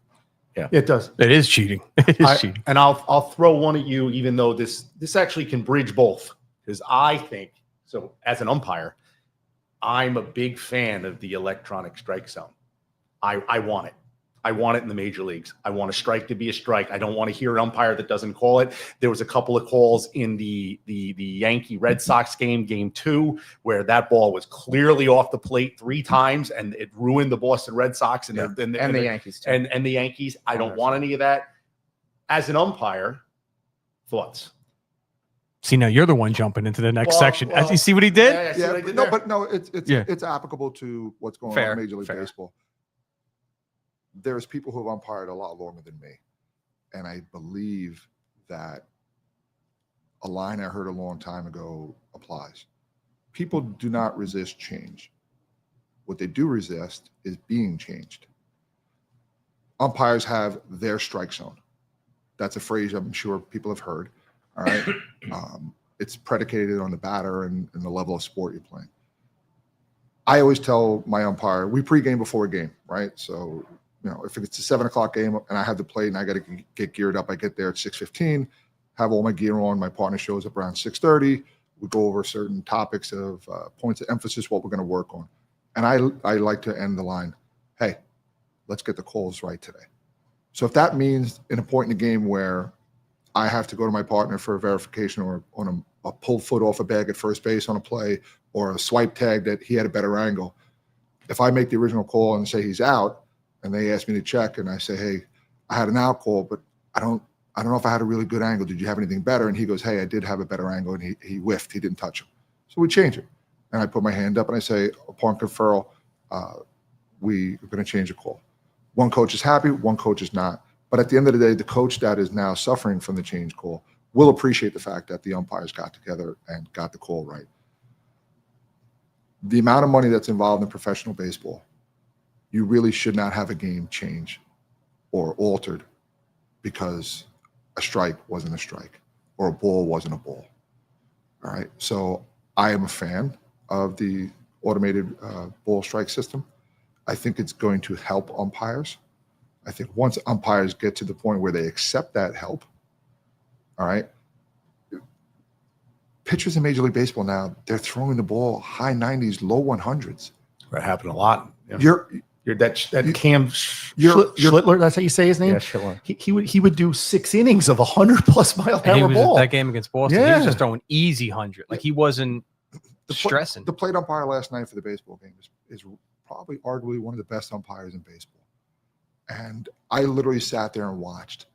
Yeah, it does. It is cheating. It is cheating. And I'll throw one at you, even though this actually can bridge both. Because I think, so as an umpire, I'm a big fan of the electronic strike zone. I want it. I want it in the major leagues. I want a strike to be a strike. I don't want to hear an umpire that doesn't call it. There was a couple of calls in the Yankee Red Sox game 2, where that ball was clearly off the plate 3 times, and it ruined the Boston Red Sox and the Yankees too. And the Yankees. I don't want any of that. As an umpire, thoughts? See, now you're the one jumping into the next section. You see what he did? Yeah, it's applicable to what's going on in Major League Baseball. There's people who have umpired a lot longer than me. And I believe that a line I heard a long time ago applies. People do not resist change. What they do resist is being changed. Umpires have their strike zone. That's a phrase I'm sure people have heard. All right. It's predicated on the batter and the level of sport you're playing. I always tell my umpire, we pregame before a game, right? So, if it's a 7:00 game and I have the plate and I got to get geared up, I get there at 6:15, have all my gear on. My partner shows up around 6:30. We go over certain topics of points of emphasis, what we're going to work on. And I like to end the line, hey, let's get the calls right today. So if that means in a point in the game where I have to go to my partner for a verification or on a pull foot off a bag at first base on a play or a swipe tag that he had a better angle, if I make the original call and say he's out and they ask me to check and I say, hey, I had an out call, but I don't know if I had a really good angle. Did you have anything better? And he goes, hey, I did have a better angle, and he whiffed. He didn't touch him. So we change it. And I put my hand up and I say, upon conferral, we are going to change the call. One coach is happy, one coach is not. But at the end of the day, the coach that is now suffering from the change call will appreciate the fact that the umpires got together and got the call right. The amount of money that's involved in professional baseball, you really should not have a game change or altered because a strike wasn't a strike or a ball wasn't a ball. All right. So I am a fan of the automated ball strike system. I think it's going to help umpires. I think once umpires get to the point where they accept that help, all right, pitchers in Major League Baseball now, they're throwing the ball high 90s, low 100s. That happened a lot. Yeah. You're Cam Schlittler, that's how you say his name? Yeah, Schiller. He would do 6 innings of 100+ mile per hour ball. That game against Boston, he was just throwing easy 100. Like he wasn't stressing. The plate umpire last night for the baseball game is probably arguably one of the best umpires in baseball. And I literally sat there and watched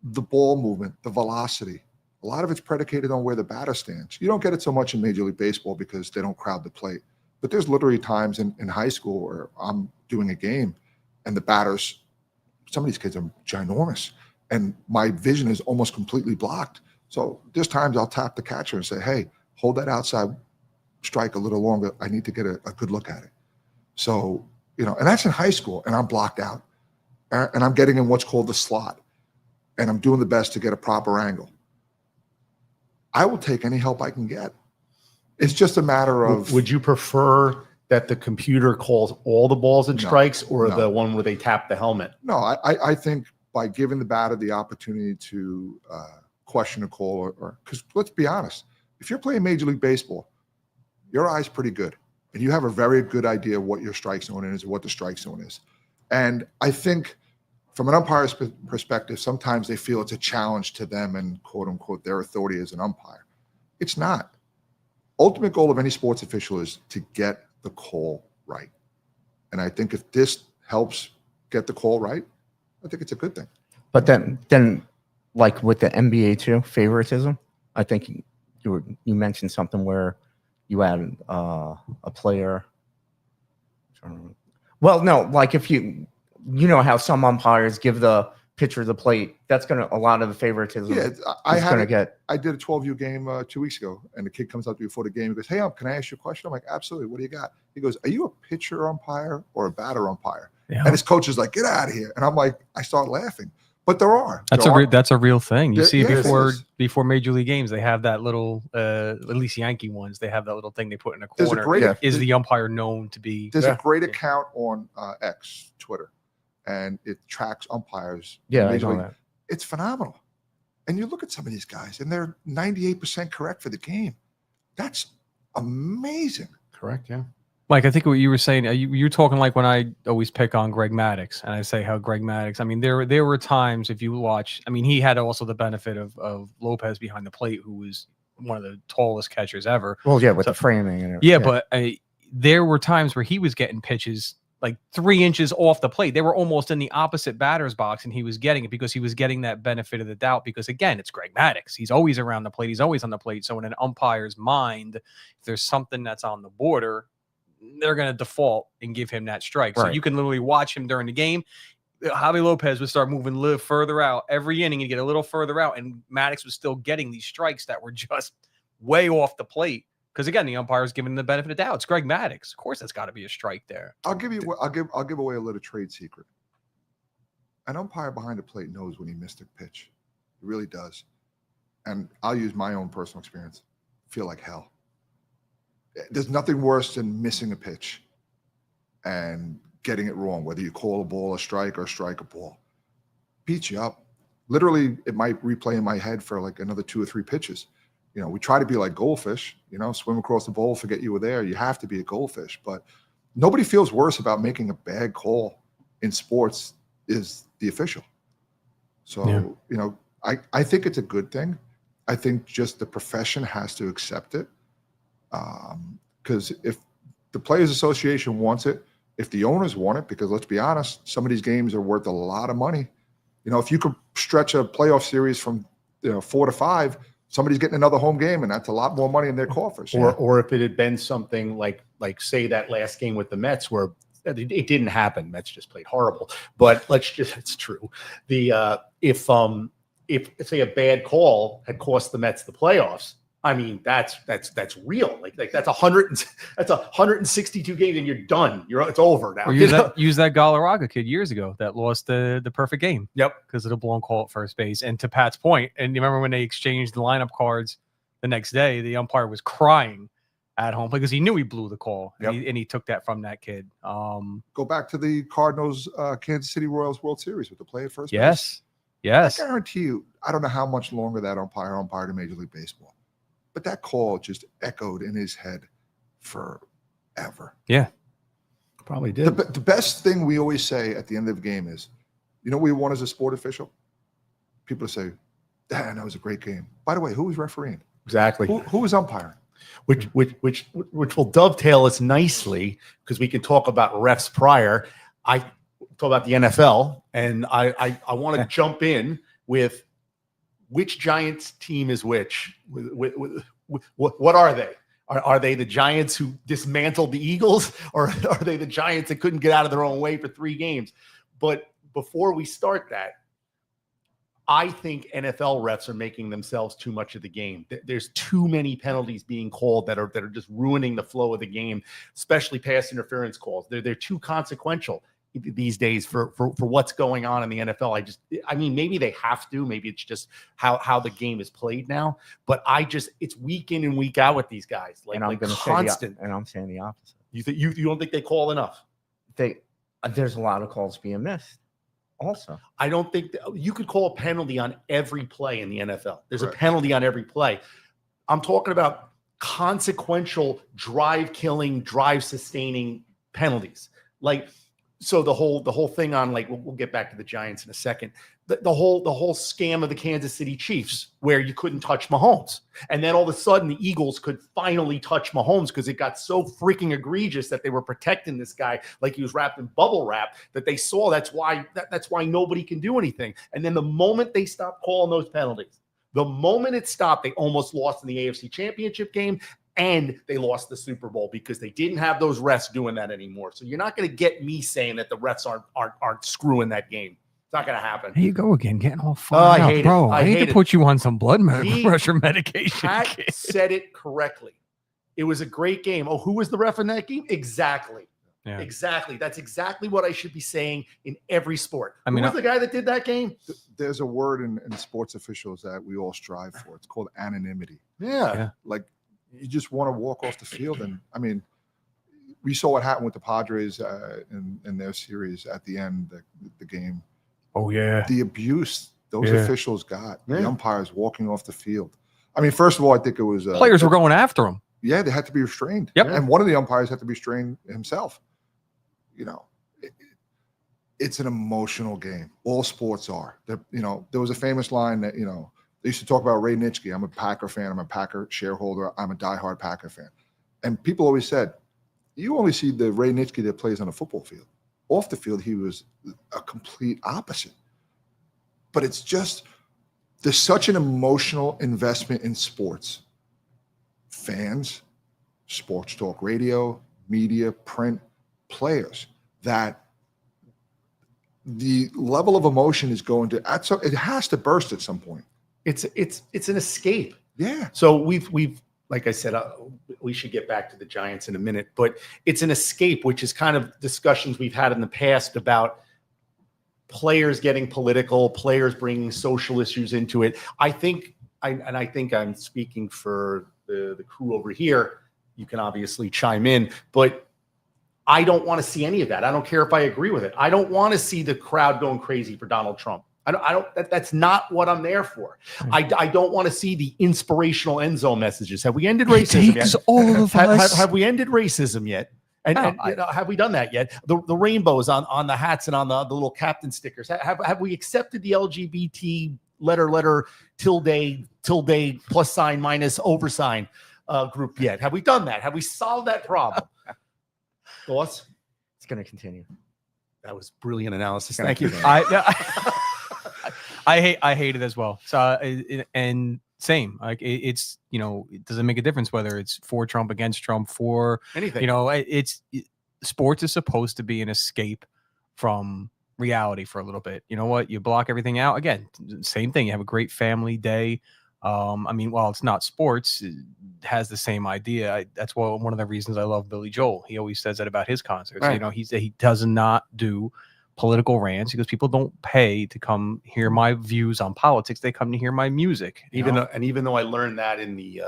the ball movement, the velocity. A lot of it's predicated on where the batter stands. You don't get it so much in Major League Baseball because they don't crowd the plate. But there's literally times in high school where I'm doing a game and the batters, some of these kids are ginormous, and my vision is almost completely blocked. So there's times I'll tap the catcher and say, hey, hold that outside strike a little longer. I need to get a good look at it. So, and that's in high school, and I'm blocked out. And I'm getting in what's called the slot, and I'm doing the best to get a proper angle. I will take any help I can get. It's just a matter of. Would you prefer that the computer calls all the balls and strikes, or the one where they tap the helmet? No, I think by giving the batter the opportunity to question a call, or because let's be honest, if you're playing Major League Baseball, your eye's pretty good, and you have a very good idea of what your strike zone is or what the strike zone is. And I think from an umpire's perspective, sometimes they feel it's a challenge to them and quote unquote their authority as an umpire. It's not. Ultimate goal of any sports official is to get the call right. And I think if this helps get the call right, I think it's a good thing. But then like with the NBA too, favoritism, I think you mentioned something where you had a player. Well, no, like if you know how some umpires give the pitcher the plate, that's going to, a lot of the favoritism. Yeah, I did a 12U game 2 weeks ago, and the kid comes up to me before the game. He goes, hey, can I ask you a question? I'm like, absolutely. What do you got? He goes, are you a pitcher umpire or a batter umpire? Yeah. And his coach is like, get out of here. And I'm like, I start laughing. But that's a real thing. You see before Major League games, they have that little, at least Yankee ones, they have that little thing they put in a corner. Is the umpire known to be? There's a great account on X, Twitter, and it tracks umpires. Yeah, I know that. It's phenomenal. And you look at some of these guys, and they're 98% correct for the game. That's amazing. Correct, yeah. Mike, I think what you were saying, you're talking like when I always pick on Greg Maddux, and I say how Greg Maddux, I mean, there were times if you watch, I mean, he had also the benefit of Lopez behind the plate, who was one of the tallest catchers ever. Well, yeah, with the framing. And yeah, but there were times where he was getting pitches like 3 inches off the plate. They were almost in the opposite batter's box, and he was getting it because he was getting that benefit of the doubt because, again, it's Greg Maddux. He's always around the plate. He's always on the plate. So in an umpire's mind, if there's something that's on the border, they're going to default and give him that strike. Right. So you can literally watch him during the game. Javi Lopez would start moving a little further out. Every inning, he'd get a little further out, and Maddux was still getting these strikes that were just way off the plate. Because again, the umpire's giving the benefit of the doubt. It's Greg Maddux. Of course, that's got to be a strike there. I'll give away a little trade secret. An umpire behind the plate knows when he missed a pitch. It really does. And I'll use my own personal experience. Feel like hell. There's nothing worse than missing a pitch and getting it wrong, whether you call a ball a strike or strike a ball. Beats you up. Literally, it might replay in my head for like another 2 or 3 pitches. We try to be like goldfish, swim across the bowl, forget you were there. You have to be a goldfish. But nobody feels worse about making a bad call in sports is the official. So, I think it's a good thing. I think just the profession has to accept it. Because if the Players Association wants it, if the owners want it, because let's be honest, some of these games are worth a lot of money. If you could stretch a playoff series from 4 to 5, somebody's getting another home game, and that's a lot more money in their coffers. Or if it had been something like say that last game with the Mets where it didn't happen. Mets just played horrible. But it's true. If say a bad call had cost the Mets the playoffs, I mean, that's real. Like that's 162 games and you're done. It's over now. Or use that Galarraga kid years ago that lost the perfect game. Yep. Because of the blown call at first base. And to Pat's point, and you remember when they exchanged the lineup cards the next day, the umpire was crying at home because he knew he blew the call. Yep. And he took that from that kid. Go back to the Cardinals Kansas City Royals World Series with the play at first base. Yes. I guarantee you, I don't know how much longer that umpire umpired in Major League Baseball. But that call just echoed in his head forever. Yeah, probably did. The best thing we always say at the end of the game is, what we want as a sport official? People say, "Damn, that was a great game." By the way, who was refereeing? Exactly. Who was umpiring? Which will dovetail us nicely because we can talk about refs prior. I talk about the NFL, and I want to jump in with. Which Giants team is which? What are they? Are they the Giants who dismantled the Eagles, or are they the Giants that couldn't get out of their own way for 3 games? But before we start that, I think NFL refs are making themselves too much of the game. There's too many penalties being called that are just ruining the flow of the game, especially pass interference calls. They're too consequential these days for what's going on in the NFL. I mean, maybe they have to, maybe it's just how the game is played now, but it's week in and week out with these guys. And I'm constant. And I'm saying the opposite. You don't think they call enough? There's a lot of calls being missed. Also, I don't think you could call a penalty on every play in the NFL. There's Correct. A penalty on every play. I'm talking about consequential drive killing, drive sustaining penalties. So the whole thing on we'll get back to the Giants in a second. The whole scam of the Kansas City Chiefs where you couldn't touch Mahomes, and then all of a sudden the Eagles could finally touch Mahomes because it got so freaking egregious that they were protecting this guy like he was wrapped in bubble wrap that they saw that's why nobody can do anything. And then the moment they stopped calling those penalties, the moment it stopped, they almost lost in the AFC Championship game. And they lost the Super Bowl because they didn't have those refs doing that anymore. So you're not going to get me saying that the refs aren't screwing that game. It's not going to happen. Here you go again, getting all fired up, bro. I hate to put you on some blood pressure medication. Pat said it correctly. It was a great game. Oh, who was the ref in that game? Exactly. Yeah. Exactly. That's exactly what I should be saying in every sport. I mean, who was the guy that did that game? There's a word in sports officials that we all strive for. It's called anonymity. Yeah. You just want to walk off the field. And I mean, we saw what happened with the Padres in their series at the end, the game. Oh, yeah. The abuse those officials got, the umpires walking off the field. I mean, first of all, I think it was players were going after him. Yeah, they had to be restrained. Yep. And one of the umpires had to be restrained himself. It's an emotional game. All sports are. There was a famous line that, they used to talk about Ray Nitschke. I'm a Packer fan. I'm a Packer shareholder. I'm a diehard Packer fan. And people always said, you only see the Ray Nitschke that plays on a football field. Off the field, he was a complete opposite. But it's just, there's such an emotional investment in sports. Fans, sports talk radio, media, print, players, that the level of emotion is going to, it has to burst at some point. It's an escape. Yeah. So we've like I said, we should get back to the Giants in a minute, but it's an escape, which is kind of discussions we've had in the past about players getting political, players bringing social issues into it. I think I'm speaking for the crew over here. You can obviously chime in, but I don't want to see any of that. I don't care if I agree with it. I don't want to see the crowd going crazy for Donald Trump. That's not what I'm there for. I don't want to see the inspirational end zone messages. Have we ended racism yet? All of us. Have we ended racism yet? And have we done that yet? The rainbows on the hats and on the little captain stickers. Have we accepted the LGBT letter tilde plus sign minus oversign group yet? Have we done that? Have we solved that problem? Thoughts? It's going to continue. That was brilliant analysis. Thank you. I hate it as well. So and same. Like it's it doesn't make a difference whether it's for Trump, against Trump, for anything. Sports is supposed to be an escape from reality for a little bit. You know what? You block everything out. Again, same thing. You have a great family day. While it's not sports, it has the same idea. That's one of the reasons I love Billy Joel. He always says that about his concerts. Right. He does not do political rants because people don't pay to come hear my views on politics. They come to hear my music. Even though I learned that in the,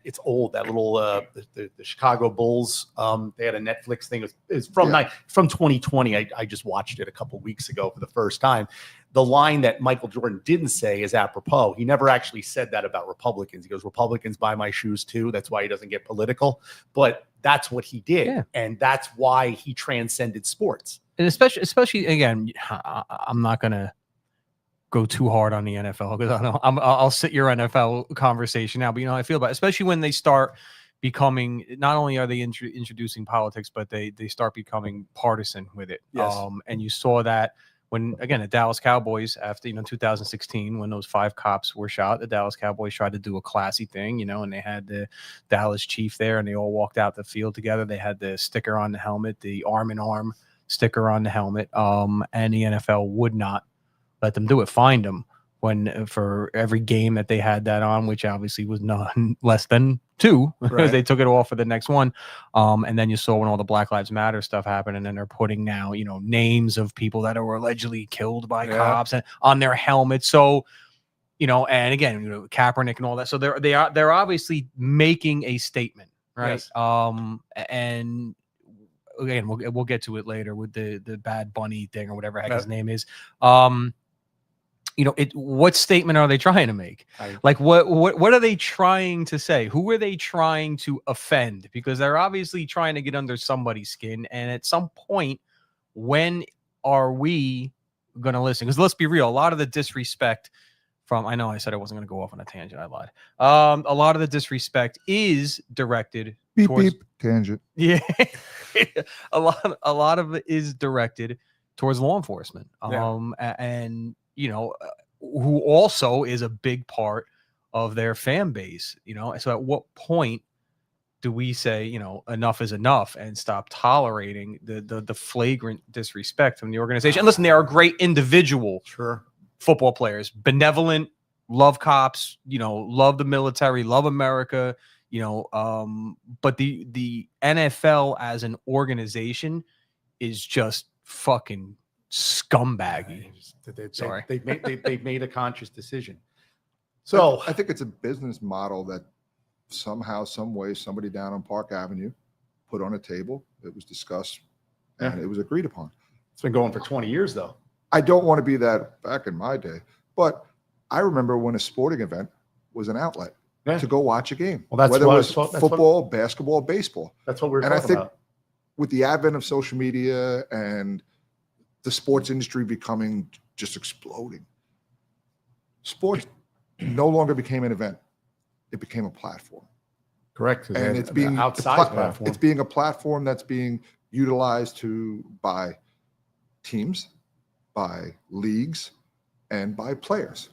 it's old. That little the Chicago Bulls. They had a Netflix thing. It's from 2020. I just watched it a couple weeks ago for the first time. The line that Michael Jordan didn't say is apropos. He never actually said that about Republicans. He goes, "Republicans buy my shoes too." That's why he doesn't get political. But that's what he did, and that's why he transcended sports. And especially again, I'm not gonna go too hard on the NFL because I'll sit your NFL conversation now. But I feel about it, especially when they start becoming, not only are they introducing politics, but they start becoming partisan with it. Yes. And you saw that when, again, the Dallas Cowboys, after 2016, when those 5 cops were shot, the Dallas Cowboys tried to do a classy thing, and they had the Dallas chief there, and they all walked out the field together. They had the sticker on the helmet, the arm in arm sticker on the helmet, and the NFL would not let them do it. Fined them for every game that they had that on, which obviously was none less than 2. Right. They took it off for the next one. And then you saw when all the Black Lives Matter stuff happened, and then they're putting now, names of people that were allegedly killed by cops and on their helmets. So, and again, Kaepernick and all that. So they're obviously making a statement, right? Yes. And again, we'll get to it later with the Bad Bunny thing or whatever heck his name is. What statement are they trying to make? Like what are they trying to say? Who are they trying to offend? Because they're obviously trying to get under somebody's skin. And at some point, when are we going to listen? Because let's be real, a lot of the disrespect I know I said I wasn't going to go off on a tangent. I lied. A lot of the disrespect is directed towards tangent. Yeah. a lot of it is directed towards law enforcement. And who also is a big part of their fan base, So at what point do we say, enough is enough and stop tolerating the flagrant disrespect from the organization? And listen, they are great individual football players, benevolent, love cops, love the military, love America, but the NFL as an organization is just fucking scumbaggy. They've made a conscious decision. So I think it's a business model that somehow, some way, somebody down on Park Avenue put on a table. It was discussed and it was agreed upon. It's been going for 20 years, though. I don't want to be that back in my day, but I remember when a sporting event was an outlet to go watch a game. Well, that's whether it was football, basketball, baseball. That's what we're talking about. And I think with the advent of social media and the sports industry becoming just exploding, sports no longer became an event. It became a platform. Correct. And it's being outside platform. It's being a platform that's being utilized by teams, by leagues, and by players.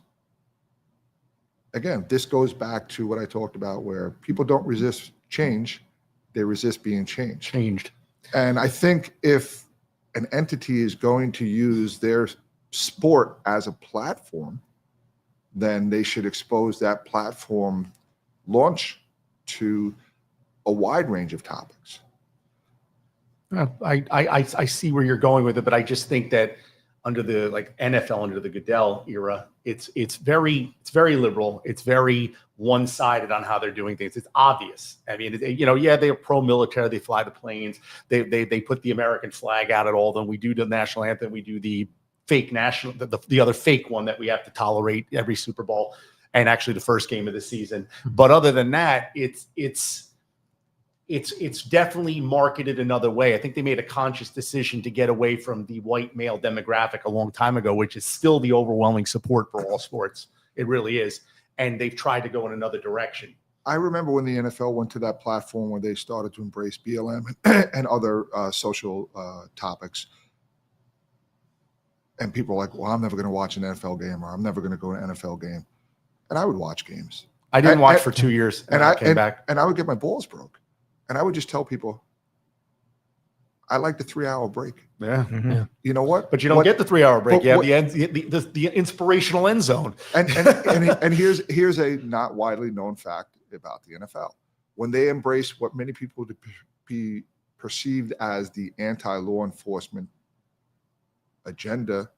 Again, this goes back to what I talked about, where people don't resist change, they resist being changed. And I think if an entity is going to use their sport as a platform, then they should expose that platform launch to a wide range of topics. I see where you're going with it, but I just think that under the like NFL under the Goodell era, it's very liberal. It's very one-sided on how they're doing things. It's obvious. I mean, they're pro-military. They fly the planes. They put the American flag out at all of them. We do the national anthem. We do the fake national, the other fake one that we have to tolerate every Super Bowl, and actually the first game of the season. But other than that, it's definitely marketed another way. I think they made a conscious decision to get away from the white male demographic a long time ago, which is still the overwhelming support for all sports. It really is. And they've tried to go in another direction. I remember when the NFL went to that platform where they started to embrace BLM and other social topics. And people were like, well, I'm never going to watch an NFL game, or I'm never going to go to an NFL game. And I would watch games. I didn't watch for 2 years. And I came back. And I would get my balls broke. And I would just tell people, I like the 3-hour break. Yeah. Mm-hmm. You know what? But you don't get the 3-hour break. You have the inspirational end zone. And here's a not widely known fact about the NFL. When they embrace what many people would be perceived as the anti-law enforcement agenda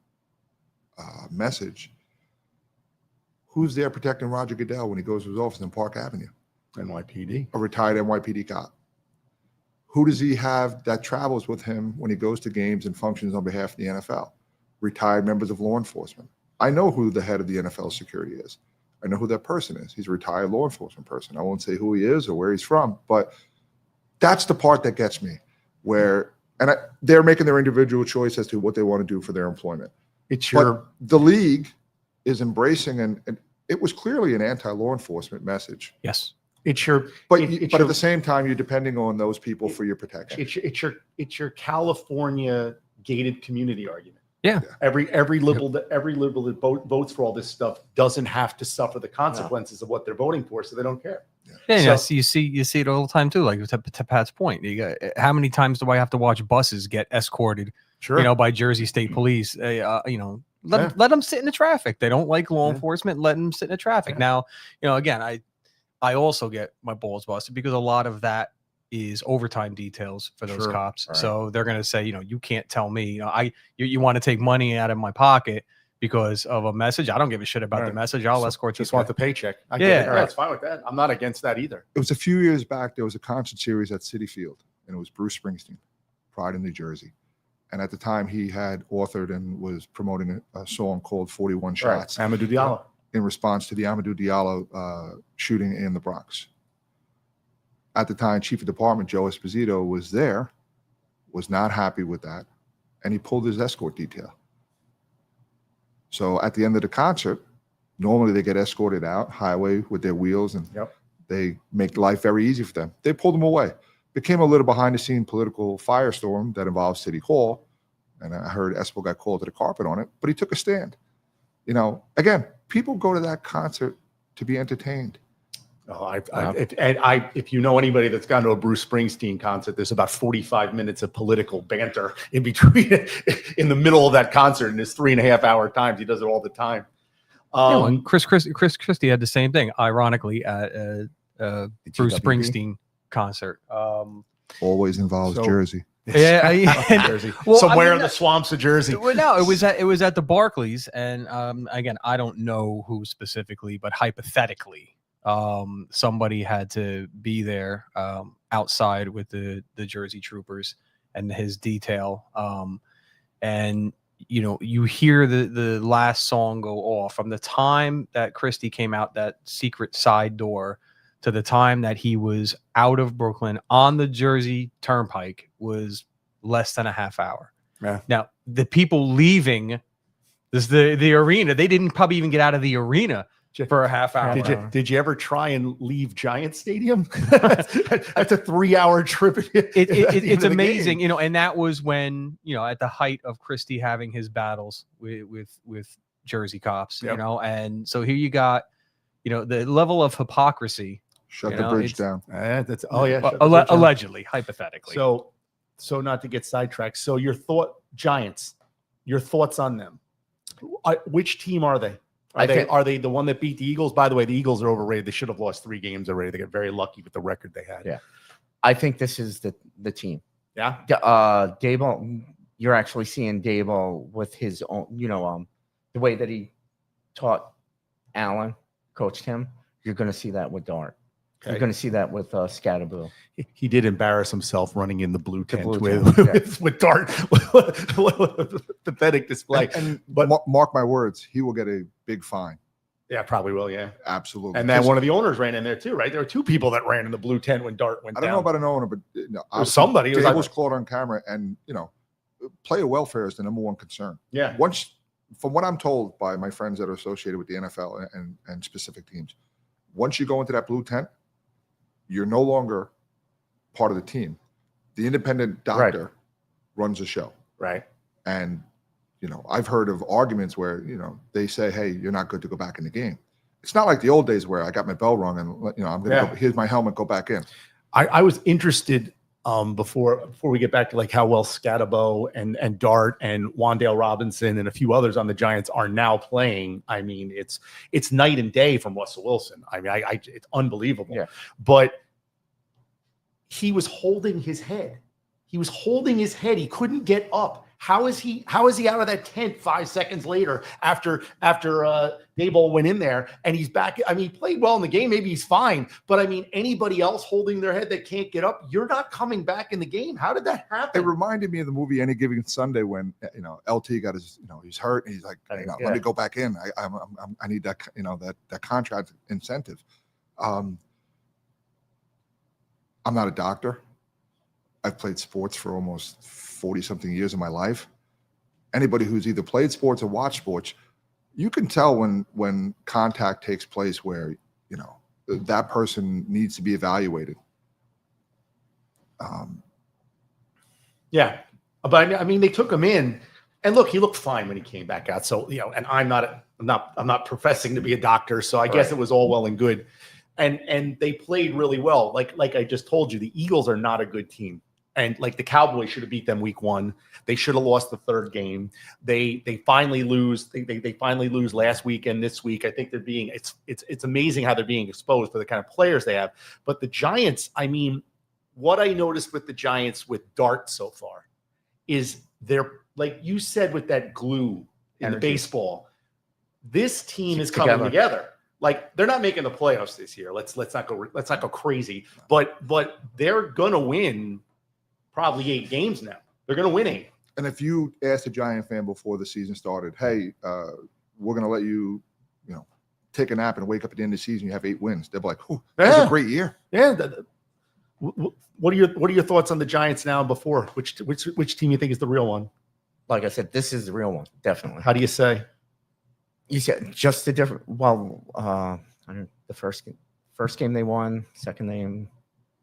message, who's there protecting Roger Goodell when he goes to his office in Park Avenue? NYPD. A retired NYPD cop. Who does he have that travels with him when he goes to games and functions on behalf of the NFL? Retired members of law enforcement. I know who the head of the NFL security is. I know who that person is. He's a retired law enforcement person. I won't say who he is or where he's from, but that's the part that gets me, where they're making their individual choice as to what they want to do for their employment. But the league is embracing, and it was clearly an anti-law enforcement message. Yes. But at the same time, you're depending on those people for your protection. It's your California gated community argument. Yeah. Every liberal that votes for all this stuff doesn't have to suffer the consequences of what they're voting for, so they don't care. Yeah, so, you see it all the time too. Like to Pat's point, you got, how many times do I have to watch buses get escorted? Sure. By Jersey State Police. Let them sit in the traffic. They don't like law enforcement. Let them sit in the traffic. Now, again, I also get my balls busted because a lot of that is overtime details for those cops. Right. So they're going to say, you can't tell me, you want to take money out of my pocket because of a message. I don't give a shit about the message. I'll escort you. Just want the paycheck. I get it. It's fine with that. I'm not against that either. It was a few years back. There was a concert series at Citi Field, and it was Bruce Springsteen, Pride in New Jersey. And at the time, he had authored and was promoting a song called 41 Shots. Right. Amadou Diallo. In response to the Amadou Diallo shooting in the Bronx. At the time, Chief of Department Joe Esposito was there, was not happy with that, and he pulled his escort detail. So at the end of the concert, normally they get escorted out highway with their wheels, and they make life very easy for them. They pulled them away. Became a little behind-the-scene political firestorm that involved City Hall, and I heard Espo got called to the carpet on it, but he took a stand. Again, people go to that concert to be entertained. Oh, if you know anybody that's gone to a Bruce Springsteen concert, there's about 45 minutes of political banter in between, in the middle of that concert, and it's 3.5 hour times. He does it all the time. And Chris Christie had the same thing, ironically, at Bruce Springsteen concert. Always involves Jersey. Jersey. Well, somewhere in the swamps of Jersey. Well, no, it was at the Barclays, and again, I don't know who specifically, but hypothetically, somebody had to be there outside with the Jersey Troopers and his detail, and you hear the last song go off. From the time that Christie came out that secret side door to the time that he was out of Brooklyn on the Jersey Turnpike was less than a half hour. Yeah. Now, the people leaving the arena, they didn't probably even get out of the arena for a half hour. Did you ever try and leave Giant Stadium? That's a 3-hour trip. It's amazing, and that was when, at the height of Christie having his battles with Jersey cops, and so here you got, the level of hypocrisy. Shut the bridge down. Allegedly, hypothetically. So not to get sidetracked. So Giants, your thoughts on them? Which team are they? Are they the one that beat the Eagles? By the way, the Eagles are overrated. They should have lost 3 games already. They got very lucky with the record they had. Yeah, I think this is the team. Yeah. you're actually seeing Dable with his own, the way that he taught Allen, coached him. You're going to see that with Dart. Okay. You're going to see that with Scatterboo. He did embarrass himself running in the blue tent blue with, tent, yeah. with Dart. Pathetic display. But mark my words, he will get a big fine. Yeah, probably will. Yeah, absolutely. And then one of the owners ran in there too, right? There were two people that ran in the blue tent when Dart went down. I don't know about an owner, but somebody. Dable was caught on camera, and player welfare is the number one concern. Yeah. From what I'm told by my friends that are associated with the NFL and specific teams, once you go into that blue tent, you're no longer part of the team. The independent doctor runs the show. Right. And, I've heard of arguments where, they say, hey, you're not good to go back in the game. It's not like the old days where I got my bell rung and, I'm going to go, here's my helmet, go back in. I was interested before we get back to like how well Scatterbo and Dart and Wan'Dale Robinson and a few others on the Giants are now playing. I mean, it's night and day from Russell Wilson. I mean, it's unbelievable. Yeah. But he was holding his head. He couldn't get up. How is he out of that tent 5 seconds later after Daboll went in there and he's back? I mean, he played well in the game. Maybe he's fine. But I mean, anybody else holding their head that can't get up, you're not coming back in the game. How did that happen? It reminded me of the movie Any Given Sunday when, LT got his, he's hurt and he's like, let me go back in. I need that, that contract incentive. I'm not a doctor. I've played sports for almost 40-something years of my life. Anybody who's either played sports or watched sports, you can tell when contact takes place where, that person needs to be evaluated. Yeah. But I mean, they took him in, and look, he looked fine when he came back out. So, and I'm not professing to be a doctor, so I guess it was all well and good. And they played really well. Like I just told you, the Eagles are not a good team. And like the Cowboys should have beat them week 1. They should have lost the third game. They finally lose. They finally lose last week and this week. I think they're being it's amazing how they're being exposed for the kind of players they have. But the Giants, I mean, what I noticed with the Giants with Dart so far is they're, like you said, with that glue in the baseball. This team is coming together. Like, they're not making the playoffs this year. Let's not go crazy. But they're gonna win probably 8 games now. They're gonna win 8. And if you asked a Giant fan before the season started, hey, we're gonna let you, take a nap and wake up at the end of the season, you have 8 wins. They'll be like, "Oh, that's a great year." Yeah. What are your thoughts on the Giants now? Before which team you think is the real one? Like I said, this is the real one, definitely. How do you say? You said just the different. Well, the first game they won, second game,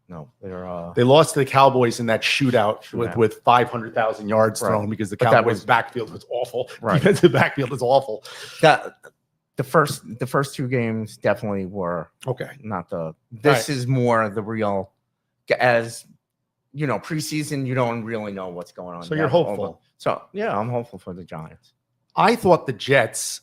no, they lost to the Cowboys in that shootout. with 500,000 yards thrown because the Cowboys' backfield was awful. Right. Defensive backfield was awful. The first 2 games definitely were okay. Not the. This is more the real. As preseason, you don't really know what's going on. So you're hopeful. So yeah, I'm hopeful for the Giants. I thought the Jets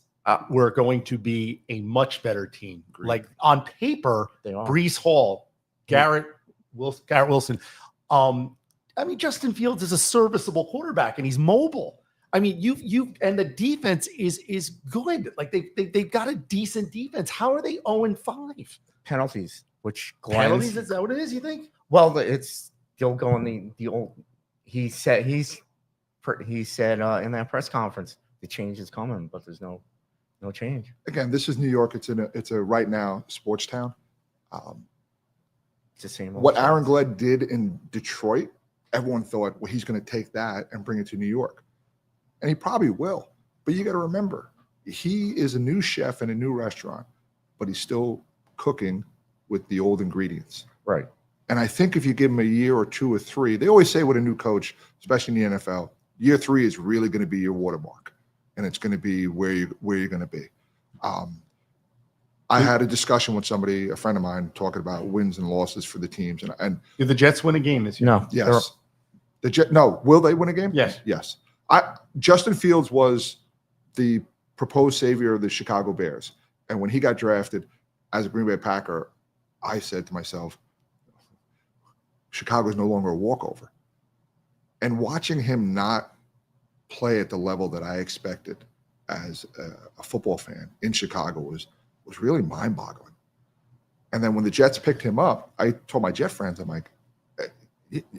were going to be a much better team. Agreed. Like on paper, They are. Breece Hall, Garrett Wilson. I mean, Justin Fields is a serviceable quarterback and he's mobile. I mean, you and the defense is good. Like they've got a decent defense. How are they 0-5? Penalties, which Penalties, is that what it is? You think? Well, it's still going the old. He said in that press conference the change is coming, but there's no change. Again, this is New York. It's a right now sports town. It's the same. What Aaron Glenn did in Detroit, everyone thought, well, he's going to take that and bring it to New York, and he probably will. But you got to remember, he is a new chef in a new restaurant, but he's still cooking with the old ingredients. Right. And I think if you give him a year or 2 or 3, they always say with a new coach, especially in the NFL, year 3 is really going to be your watermark, and it's going to be where you're going to be. I had a discussion with somebody, a friend of mine, talking about wins and losses for the teams, and did the Jets win a game this year? No. Yes. No. Will they win a game? Yes. Yes. Justin Fields was the proposed savior of the Chicago Bears, and when he got drafted as a Green Bay Packer, I said to myself, Chicago is no longer a walkover. And watching him not play at the level that I expected as a football fan in Chicago was really mind-boggling. And then when the Jets picked him up, I told my Jet friends, I'm like,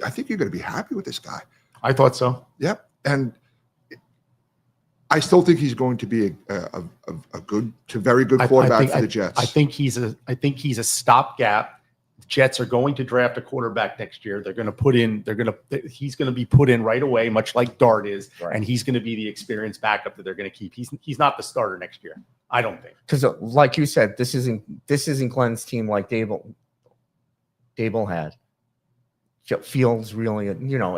I think you're going to be happy with this guy. I thought so. Yep. And I still think he's going to be a good to very good quarterback for the Jets. I think he's a stopgap. The Jets are going to draft a quarterback next year. He's going to be put in right away, much like Dart is, Right. and he's going to be the experienced backup that they're going to keep. He's not the starter next year. I don't think. Because, like you said, this isn't Glenn's team like Dable had. Fields really,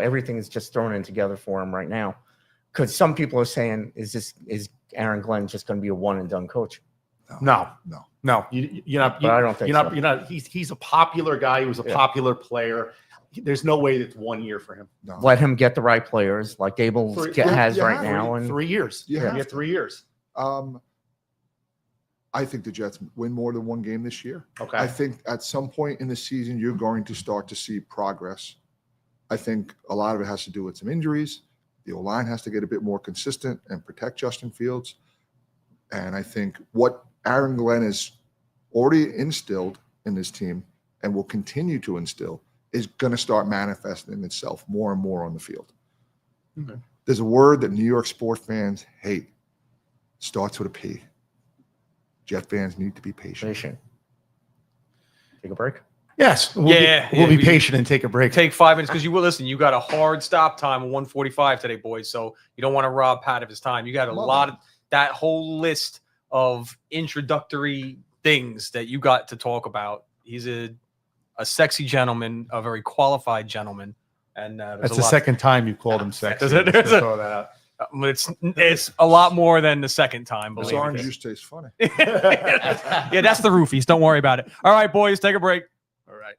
everything is just thrown in together for him right now. Because some people are saying, is Aaron Glenn just going to be a one and done coach? No. But I don't think so. He's a popular guy. He was a popular player. There's no way that's 1 year for him. No. Let him get the right players like Dable has right now. And 3 years. You have get 3 years. I think the Jets win more than one game this year. Okay. I think at some point in the season, you're going to start to see progress. I think a lot of it has to do with some injuries. The O-line has to get a bit more consistent and protect Justin Fields. And I think what Aaron Glenn has already instilled in this team and will continue to instill is going to start manifesting itself more and more on the field. Okay. There's a word that New York sports fans hate. It starts with a P. Jet fans need to be patient. Take a break. Yes. We'll be patient and take a break. Take 5 minutes because you will listen. You got a hard stop time of 1:45 today, boys. So you don't want to rob Pat of his time. You got a lot of that whole list of introductory things that you got to talk about. He's a sexy gentleman, a very qualified gentleman, and That's the second time you called him sexy. It's a lot more than the second time. This Believe orange me. juice tastes funny. Yeah, that's the roofies. Don't worry about it. All right, boys, take a break. All right.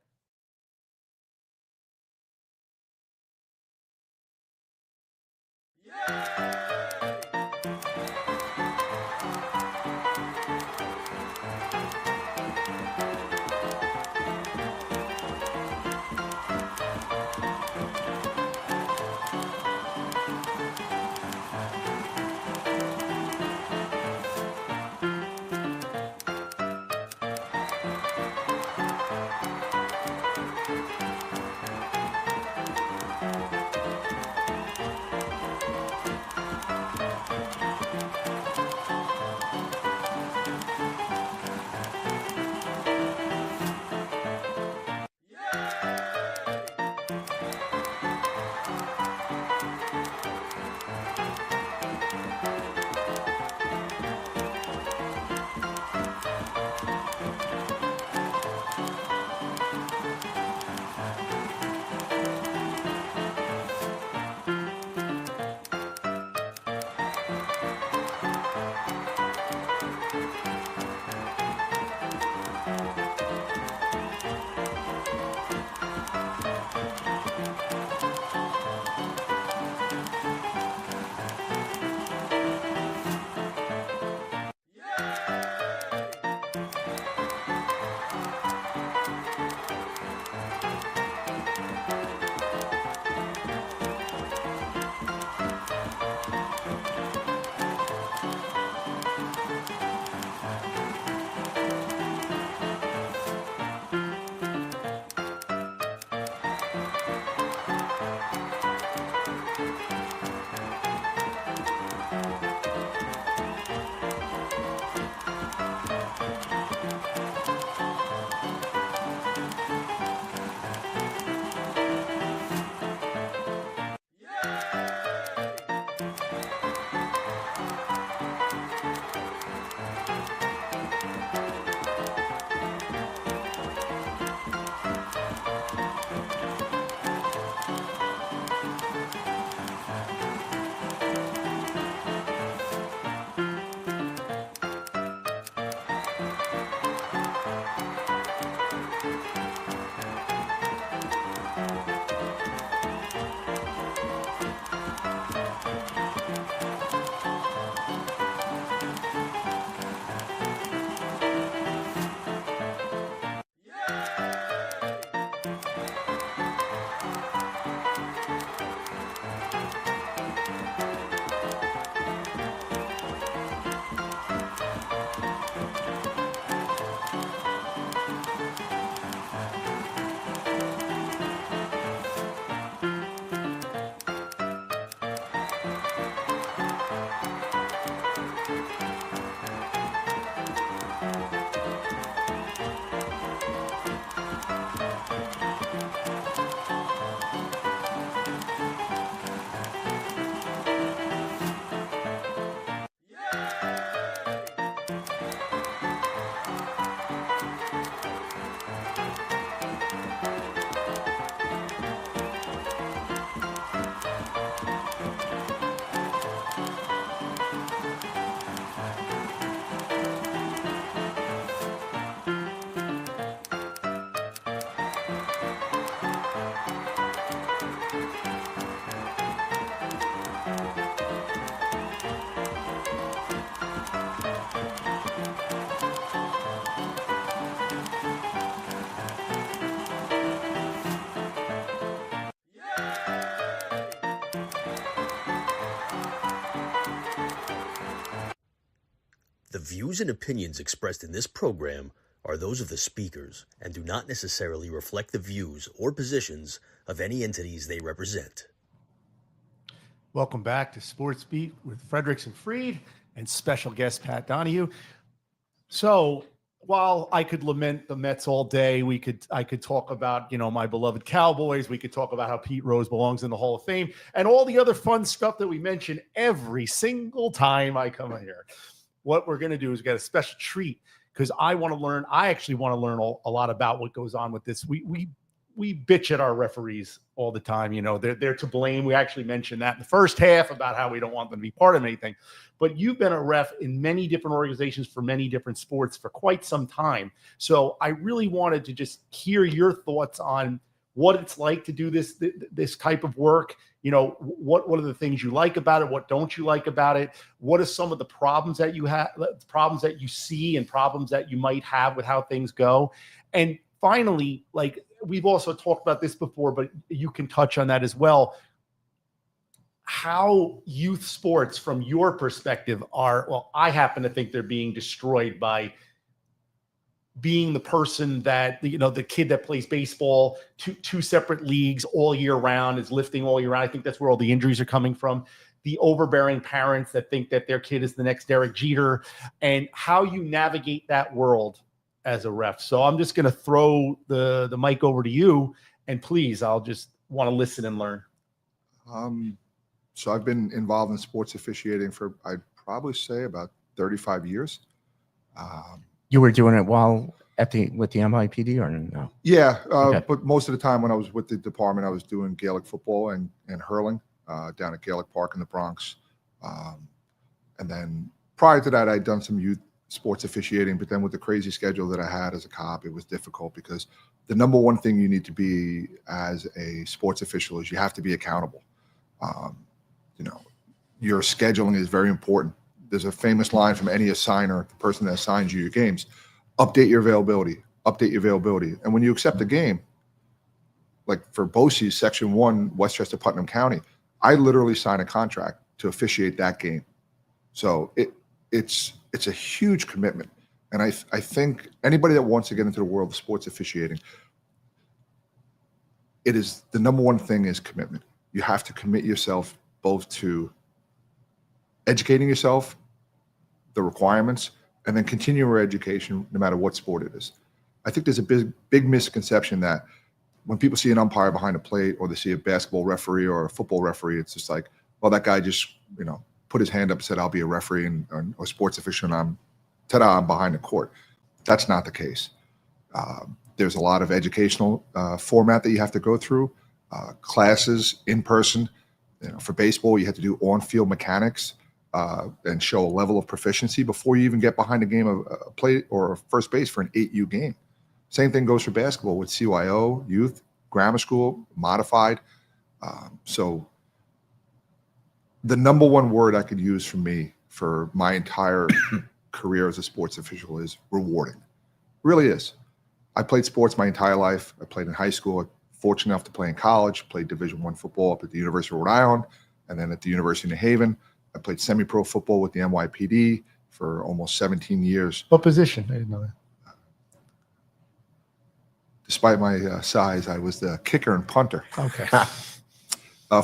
The views and opinions expressed in this program are those of the speakers and do not necessarily reflect the views or positions of any entities they represent. Welcome back to Sports Beat with Fredericks and Freed and special guest Pat Donahue. So while I could lament the Mets all day, I could talk about, my beloved Cowboys. We could talk about how Pete Rose belongs in the Hall of Fame and all the other fun stuff that we mention every single time I come here. What we're going to do is get a special treat because I actually want to learn a lot about what goes on with this. We bitch at our referees all the time. They're to blame. We actually mentioned that in the first half about how we don't want them to be part of anything. But you've been a ref in many different organizations for many different sports for quite some time. So I really wanted to just hear your thoughts on what it's like to do this type of work. What are the things you like about it? What don't you like about it? What are some of the problems that you have, problems that you see, and problems that you might have with how things go? And finally, we've also talked about this before, but you can touch on that as well. How youth sports, from your perspective, I happen to think they're being destroyed by being the person that, the kid that plays baseball, two separate leagues all year round, is lifting all year round. I think that's where all the injuries are coming from. The overbearing parents that think that their kid is the next Derek Jeter, and how you navigate that world as a ref. So I'm just going to throw the mic over to you, and please, I'll just want to listen and learn. So I've been involved in sports officiating for, I'd probably say, about 35 years. You were doing it while with the NYPD or no? Yeah, Okay. But most of the time when I was with the department, I was doing Gaelic football and hurling down at Gaelic Park in the Bronx. And then prior to that, I'd done some youth sports officiating, but then with the crazy schedule that I had as a cop, it was difficult because the number one thing you need to be as a sports official is you have to be accountable. Your scheduling is very important. There's a famous line from any assigner, the person that assigns you your games: update your availability, update your availability. And when you accept a game, like for BOCES, Section 1, Westchester Putnam County, I literally sign a contract to officiate that game. So it's a huge commitment. And I think anybody that wants to get into the world of sports officiating, it is the number one thing is commitment. You have to commit yourself both to educating yourself, the requirements, and then continue your education no matter what sport it is. I think there's a big misconception that when people see an umpire behind a plate, or they see a basketball referee or a football referee, it's just like, well, that guy just, put his hand up and said, I'll be a referee or sports official, and I'm behind the court. That's not the case. There's a lot of educational format that you have to go through, classes in person. For baseball, you have to do on-field mechanics and show a level of proficiency before you even get behind a game of a plate or a first base for an 8U game. Same thing goes for basketball with CYO, youth, grammar school, modified. So the number one word I could use for my entire career as a sports official is rewarding. It really is. I played sports my entire life. I played in high school. Fortunate enough to play in college. Played Division I football up at the University of Rhode Island, and then at the University of New Haven. I played semi-pro football with the NYPD for almost 17 years. What position? I didn't know that. Despite my size, I was the kicker and punter. Okay.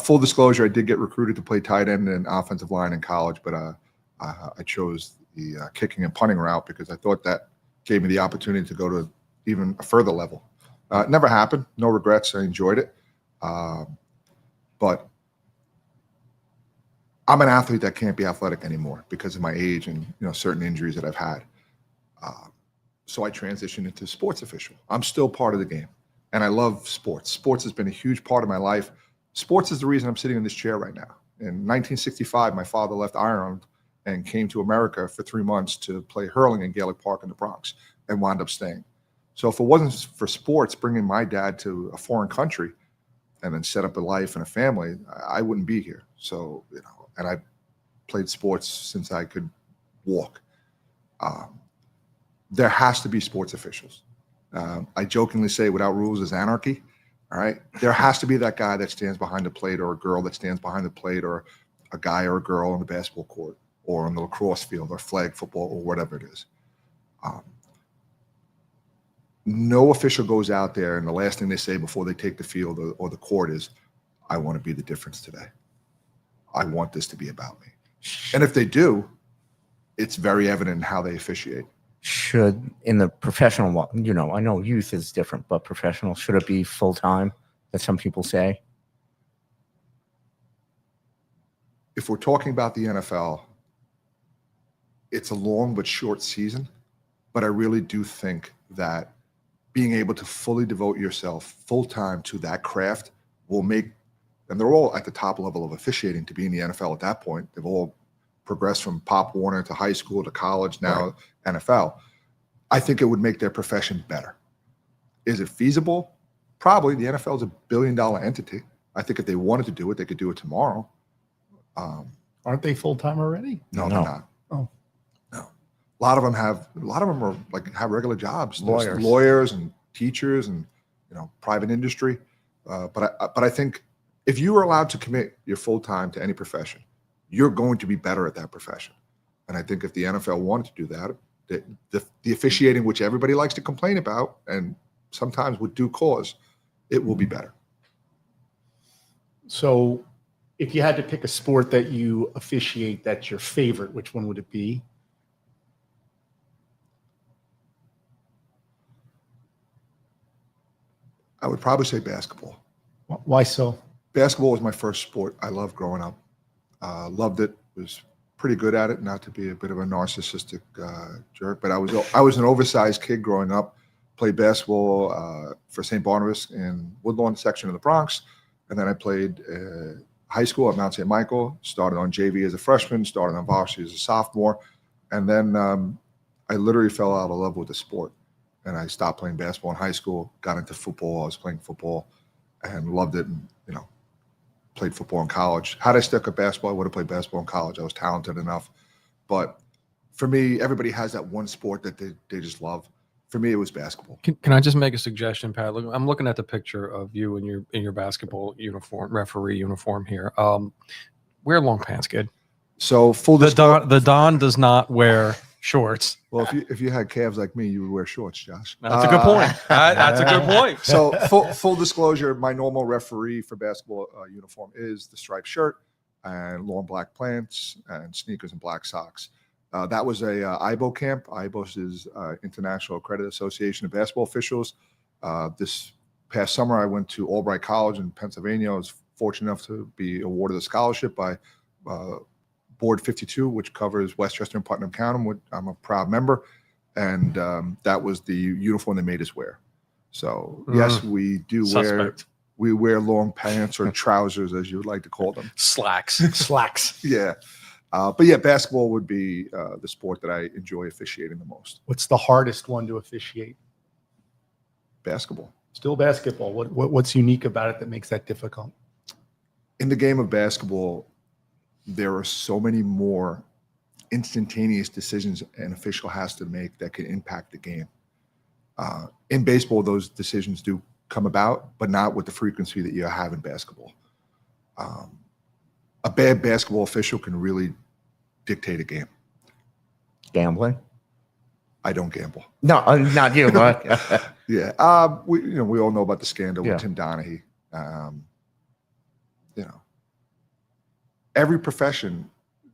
Full disclosure, I did get recruited to play tight end and offensive line in college, but I chose the kicking and punting route because I thought that gave me the opportunity to go to even a further level. It never happened. No regrets. I enjoyed it. But I'm an athlete that can't be athletic anymore because of my age and certain injuries that I've had. So I transitioned into sports official. I'm still part of the game, and I love sports. Sports has been a huge part of my life. Sports is the reason I'm sitting in this chair right now. In 1965, my father left Ireland and came to America for 3 months to play hurling in Gaelic Park in the Bronx and wound up staying. So if it wasn't for sports, bringing my dad to a foreign country and then set up a life and a family, I wouldn't be here. So, and I played sports since I could walk. There has to be sports officials. I jokingly say without rules is anarchy. All right. There has to be that guy that stands behind the plate, or a girl that stands behind the plate, or a guy or a girl on the basketball court or on the lacrosse field or flag football or whatever it is. No official goes out there and the last thing they say before they take the field or the court is, I want to be the difference today. I want this to be about me. And if they do, it's very evident in how they officiate. Should, in the professional, I know youth is different, but professional, should it be full-time, that some people say? If we're talking about the NFL, it's a long but short season, but I really do think that being able to fully devote yourself full-time to that craft will make, and they're all at the top level of officiating to be in the NFL at that point. They've all progressed from Pop Warner to high school to college, now right. NFL. I think it would make their profession better. Is it feasible? Probably. The NFL is $1 billion entity. I think if they wanted to do it, they could do it tomorrow. Aren't they full-time already? No, they're not. Oh. No. A lot of them have regular jobs. Lawyers. Lawyers and teachers and private industry. But I think if you are allowed to commit your full-time to any profession, you're going to be better at that profession. And I think if the NFL wanted to do that, the officiating, which everybody likes to complain about, and sometimes with due cause, it will be better. So if you had to pick a sport that you officiate that's your favorite, which one would it be? I would probably say basketball. Why so? Basketball was my first sport I loved growing up. Loved it. Was pretty good at it. Not to be a bit of a narcissistic jerk, but I was an oversized kid growing up. Played basketball for St. Barnabas in Woodlawn section of the Bronx, and then I played high school at Mount St. Michael. Started on JV as a freshman. Started on varsity as a sophomore, and then I literally fell out of love with the sport. And I stopped playing basketball in high school. Got into football. I was playing football, and loved it. And played football in college. Had I stuck at basketball, I would have played basketball in college. I was talented enough. But for me, everybody has that one sport that they just love. For me, it was basketball. Can I just make a suggestion, Pat? Look, I'm looking at the picture of you in your basketball uniform, referee uniform here. Wear long pants, kid. So the Don does not wear shorts. Well, if you had calves like me, you would wear shorts, Josh. That's a good point. That's a good point. So full disclosure, my normal referee for basketball uniform is the striped shirt and long black pants and sneakers and black socks. That was a IBO camp. IBOS is International Accredited Association of Basketball Officials. This past summer, I went to Albright College in Pennsylvania. I was fortunate enough to be awarded a scholarship by Board 52, which covers Westchester and Putnam County. I'm a proud member, and that was the uniform they made us wear. So yes, we do wear long pants or trousers, as you would like to call them. Slacks. Yeah. But yeah, basketball would be the sport that I enjoy officiating the most. What's the hardest one to officiate? Basketball. Still basketball. What's unique about it that makes that difficult? In the game of basketball, there are so many more instantaneous decisions an official has to make that can impact the game. In baseball, those decisions do come about, but not with the frequency that you have in basketball. A bad basketball official can really dictate a game. Gambling? I don't gamble. No, not you, but yeah. We all know about the scandal Yeah. with Tim Donaghy. Every profession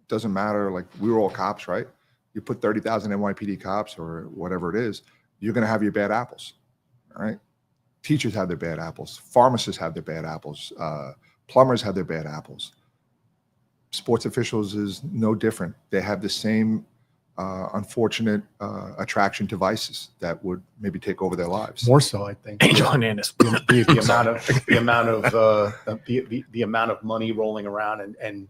doesn't matter. Like, we were all cops, right? You put 30,000 NYPD cops or whatever it is, you're going to have your bad apples, all right? Teachers have their bad apples. Pharmacists have their bad apples. Plumbers have their bad apples. Sports officials is no different. They have the same unfortunate attraction to vices that would maybe take over their lives. More so, I think. Angel Hernandez. the amount of money rolling around, and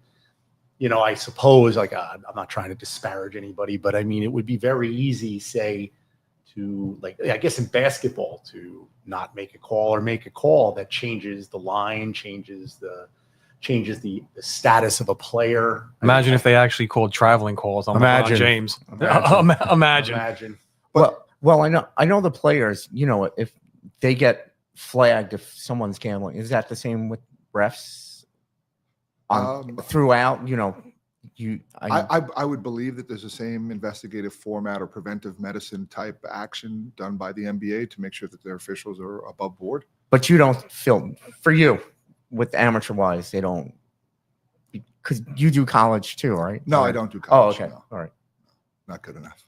I suppose, like, I'm not trying to disparage anybody, but I mean, it would be very easy, say, to, like, I guess in basketball, to not make a call or make a call that changes the line, changes the status of a player. Imagine if they actually called traveling calls on LeBron James. Imagine. Well, I know the players, if they get flagged if someone's gambling, is that the same with refs throughout, I would believe that there's the same investigative format or preventive medicine type action done by the NBA to make sure that their officials are above board. But you don't feel, for you, with amateur wise, they don't, because you do college too, right? No, or, I don't do college. Oh, okay. No. All right. Not good enough.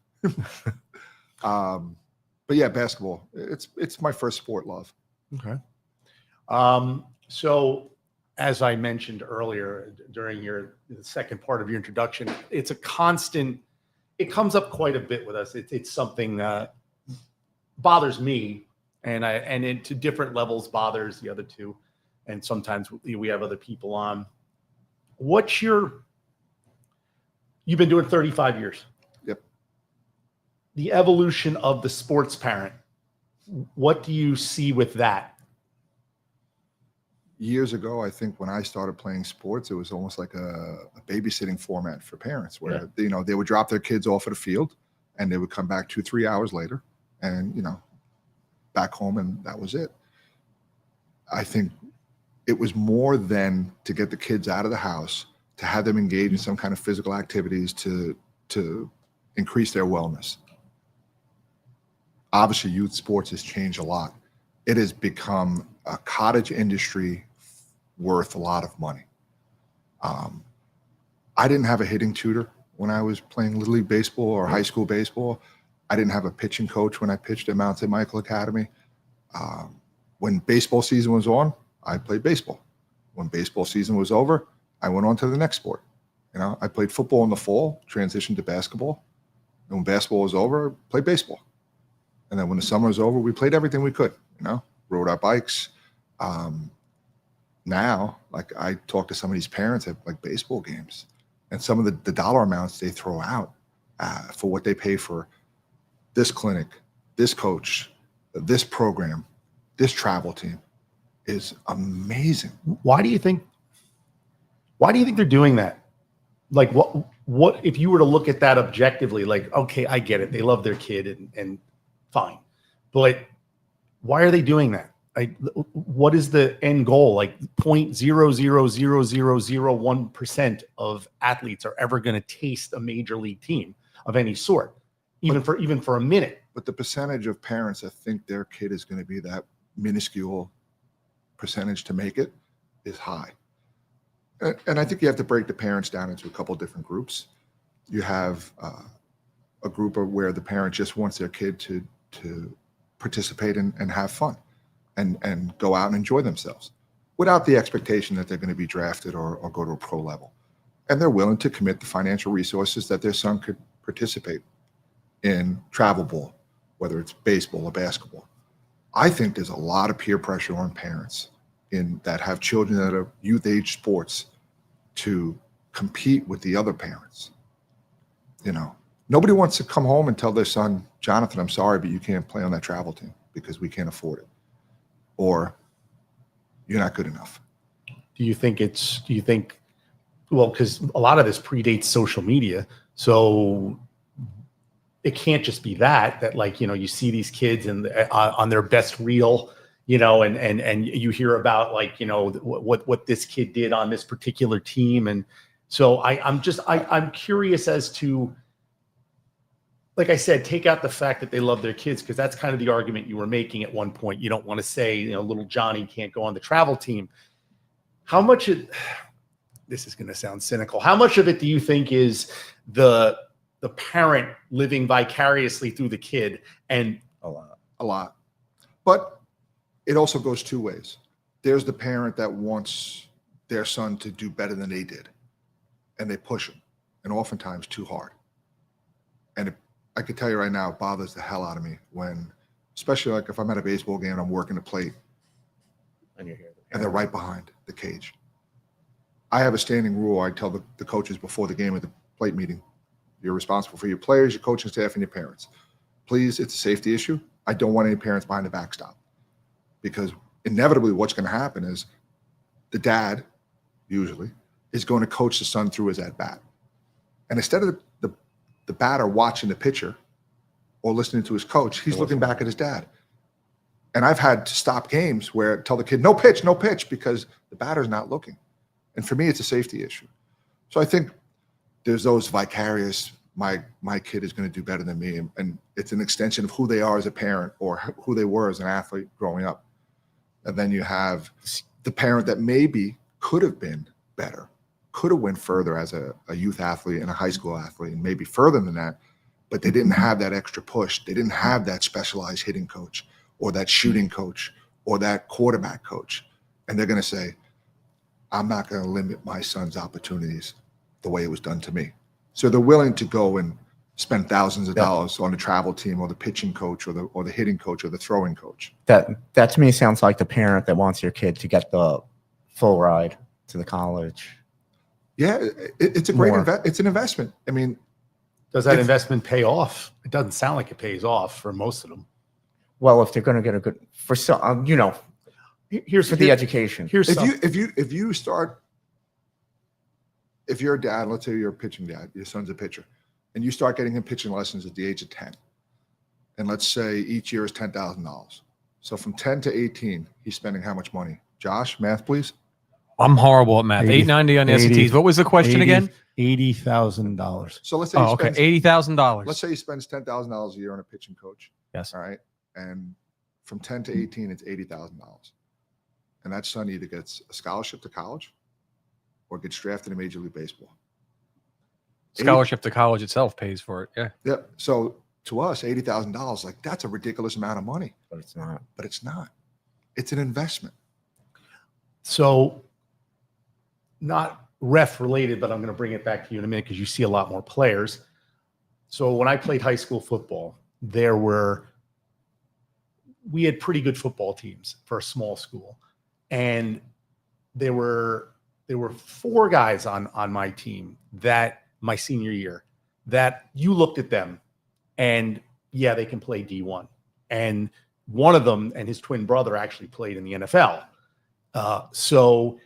But yeah, basketball. It's my first sport love. Okay. So as I mentioned earlier during the second part of your introduction, it's a constant, it comes up quite a bit with us. It's something that bothers me, and it to different levels bothers the other two. And sometimes we have other people on. You've been doing 35 years. Yep. The evolution of the sports parent. What do you see with that? Years ago, I think when I started playing sports, it was almost like a babysitting format for parents where, they would drop their kids off at a field and they would come back 2-3 hours later and, back home, and that was it. I think it was more than to get the kids out of the house, to have them engage in some kind of physical activities to increase their wellness. Obviously, youth sports has changed a lot. It has become a cottage industry worth a lot of money. I didn't have a hitting tutor when I was playing Little League baseball or high school baseball. I didn't have a pitching coach when I pitched at Mount St. Michael Academy. When baseball season was on, I played baseball. When baseball season was over, I went on to the next sport. I played football in the fall, transitioned to basketball. And when basketball was over, I played baseball. And then when the summer was over, we played everything we could, rode our bikes. Now, like, I talk to some of these parents at like baseball games, and some of the dollar amounts they throw out for what they pay for this clinic, this coach, this program, this travel team is amazing. Why do you think they're doing that? Like, what if you were to look at that objectively, like, okay, I get it. They love their kid and fine. But why are they doing that? Like, what is the end goal? Like 0.0000001% of athletes are ever going to taste a major league team of any sort, even for a minute. But the percentage of parents that think their kid is going to be that minuscule percentage to make it is high. And I think you have to break the parents down into a couple of different groups. You have a group where the parent just wants their kid to participate and have fun and go out and enjoy themselves without the expectation that they're going to be drafted or go to a pro level. And they're willing to commit the financial resources that their son could participate in travel ball, whether it's baseball or basketball. I think there's a lot of peer pressure on parents that have children that are youth age sports to compete with the other parents. Nobody wants to come home and tell their son, Jonathan, I'm sorry, but you can't play on that travel team because we can't afford it. Or you're not good enough. Do you think, well, because a lot of this predates social media. So it can't just be that like, you see these kids and on their best reel, and you hear about like, what this kid did on this particular team. And so I'm curious as to, like I said, take out the fact that they love their kids, because that's kind of the argument you were making at one point. You don't want to say, little Johnny can't go on the travel team. How much of this is going to sound cynical? How much of it do you think is the parent living vicariously through the kid? And a lot. But it also goes two ways. There's the parent that wants their son to do better than they did, and they push him, and oftentimes too hard. And I could tell you right now, it bothers the hell out of me when, especially like if I'm at a baseball game and I'm working the plate and they're right behind the cage. I have a standing rule. I tell the coaches before the game at the plate meeting, you're responsible for your players, your coaching staff, and your parents. Please, it's a safety issue. I don't want any parents behind the backstop, because inevitably what's going to happen is the dad, usually, is going to coach the son through his at-bat. And instead of the batter watching the pitcher or listening to his coach, he's looking back at his dad. And I've had to stop games where tell the kid, no pitch, because the batter's not looking. And for me, it's a safety issue. So I think there's those vicarious, my kid is going to do better than me. And it's an extension of who they are as a parent or who they were as an athlete growing up. And then you have the parent that maybe could have been better, could have went further as a youth athlete and a high school athlete, and maybe further than that, but they didn't have that extra push. They didn't have that specialized hitting coach or that shooting coach or that quarterback coach. And they're going to say, I'm not going to limit my son's opportunities the way it was done to me. So they're willing to go and spend thousands of dollars on the travel team or the pitching coach or the hitting coach or the throwing coach. That to me sounds like the parent that wants your kid to get the full ride to the college. Yeah, it's a great it's an investment. I mean, does that investment pay off? It doesn't sound like it pays off for most of them. Well, if they're going to get a good for some, here's for the education. Here's if you're a dad, let's say you're a pitching dad, your son's a pitcher, and you start getting him pitching lessons at the age of 10, and let's say each year is $10,000. So from 10 to 18, he's spending how much money? Josh, math, please. I'm horrible at math. 890 on the SATs. What was the question again? $80,000. So let's say $80,000. Let's say he spends $10,000 a year on a pitching coach. Yes. All right. And from 10 to 18, it's $80,000. And that son either gets a scholarship to college or gets drafted in Major League Baseball. Scholarship to college itself pays for it. Yeah. Yeah. So to us, $80,000, like that's a ridiculous amount of money. But it's not. It's an investment. So not ref related, but I'm going to bring it back to you in a minute because you see a lot more players. So when I played high school football, we had pretty good football teams for a small school. And there were 4 guys on my team that my senior year that you looked at them and yeah, they can play D1. And one of them and his twin brother actually played in the NFL. So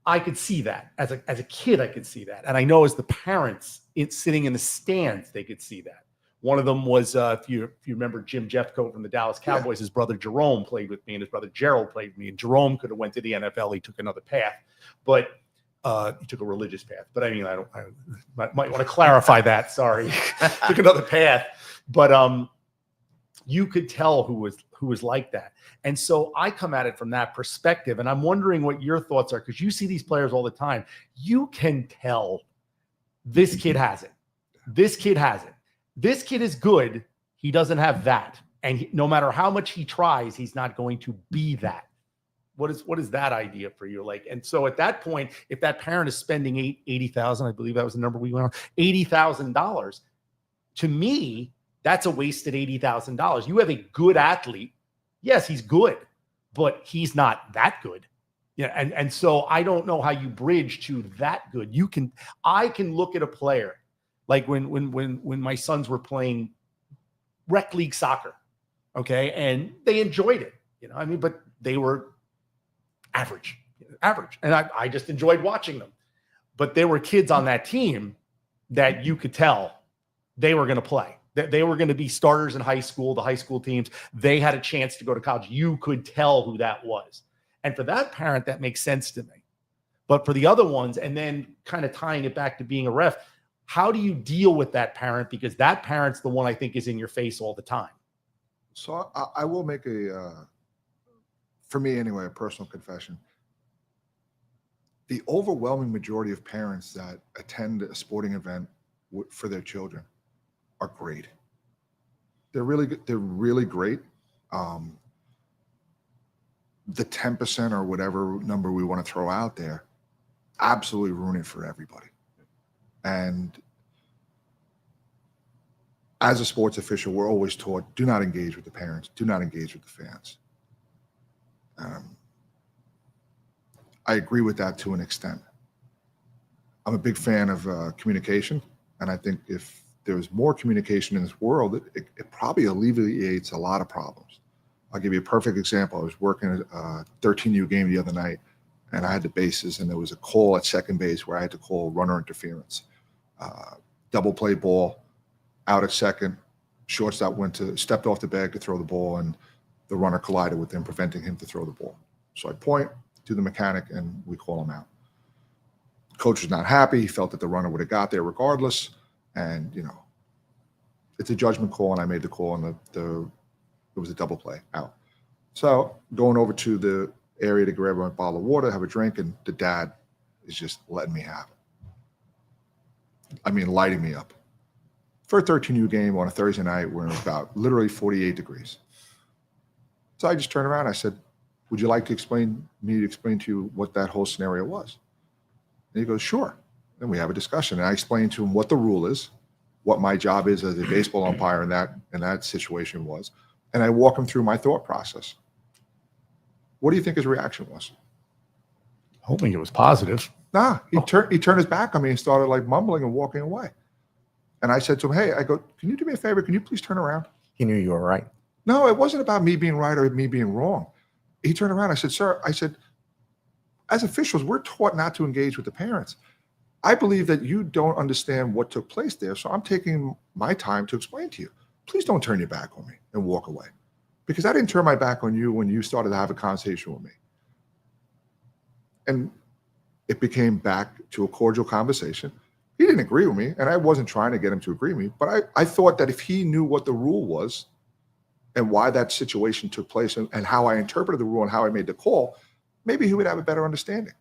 I could see that as a kid, I could see that. And I know as the parents sitting in the stands, they could see that. One of them was, if you remember Jim Jeffcoat from the Dallas Cowboys, his brother Jerome played with me and his brother Gerald played with me. And Jerome could have went to the NFL. He took another path, but he took a religious path. But I mean, I might want to clarify that. Sorry. Took another path. But you could tell who was like that. And so I come at it from that perspective. And I'm wondering what your thoughts are, because you see these players all the time. You can tell this kid has it. This kid has it. This kid is good. He doesn't have that. And no matter how much he tries, he's not going to be that. What is that idea for you? Like, and so at that point, if that parent is spending $80,000, I believe that was the number we went on, $80,000, to me, that's a wasted $80,000. You have a good athlete. Yes, he's good, but he's not that good. Yeah, and so I don't know how you bridge to that good. I can look at a player like when my sons were playing rec league soccer, okay, and they enjoyed it, but they were average, and I just enjoyed watching them. But there were kids on that team that you could tell they were going to play. They were going to be starters in high school, the high school teams. They had a chance to go to college. You could tell who that was. And for that parent, that makes sense to me. But for the other ones, and then kind of tying it back to being a ref, how do you deal with that parent? Because that parent's the one I think is in your face all the time. So I will make for me anyway, a personal confession. The overwhelming majority of parents that attend a sporting event for their children are great. They're really good. They're really great. The 10% or whatever number we want to throw out there, absolutely ruin it for everybody. And as a sports official, we're always taught, do not engage with the parents, do not engage with the fans. I agree with that to an extent. I'm a big fan of communication, and I think if there was more communication in this world, it probably alleviates a lot of problems. I'll give you a perfect example. I was working a 13U game the other night, and I had the bases, and there was a call at second base where I had to call runner interference. Double play ball, out at second, shortstop stepped off the bag to throw the ball, and the runner collided with him, preventing him to throw the ball. So I point to the mechanic, and we call him out. Coach was not happy. He felt that the runner would have got there regardless. And, you know, it's a judgment call, and I made the call, and it was a double play out. So going over to the area to grab a bottle of water, have a drink, and the dad is just letting me have it. I mean, lighting me up. For a 13U game on a Thursday night, where it was about literally 48 degrees. So I just turned around. I said, would you like to explain to you what that whole scenario was? And he goes, sure. Then we have a discussion. And I explained to him what the rule is, what my job is as a baseball umpire in that situation was. And I walk him through my thought process. What do you think his reaction was? Hoping it was positive. Nah, he turned his back on me and started like mumbling and walking away. And I said to him, hey, I go, can you do me a favor? Can you please turn around? He knew you were right. No, it wasn't about me being right or me being wrong. He turned around. I said, sir, as officials, we're taught not to engage with the parents. I believe that you don't understand what took place there. So I'm taking my time to explain to you. Please don't turn your back on me and walk away. Because I didn't turn my back on you when you started to have a conversation with me. And it became back to a cordial conversation. He didn't agree with me, and I wasn't trying to get him to agree with me, but I thought that if he knew what the rule was and why that situation took place and how I interpreted the rule and how I made the call, maybe he would have a better understanding.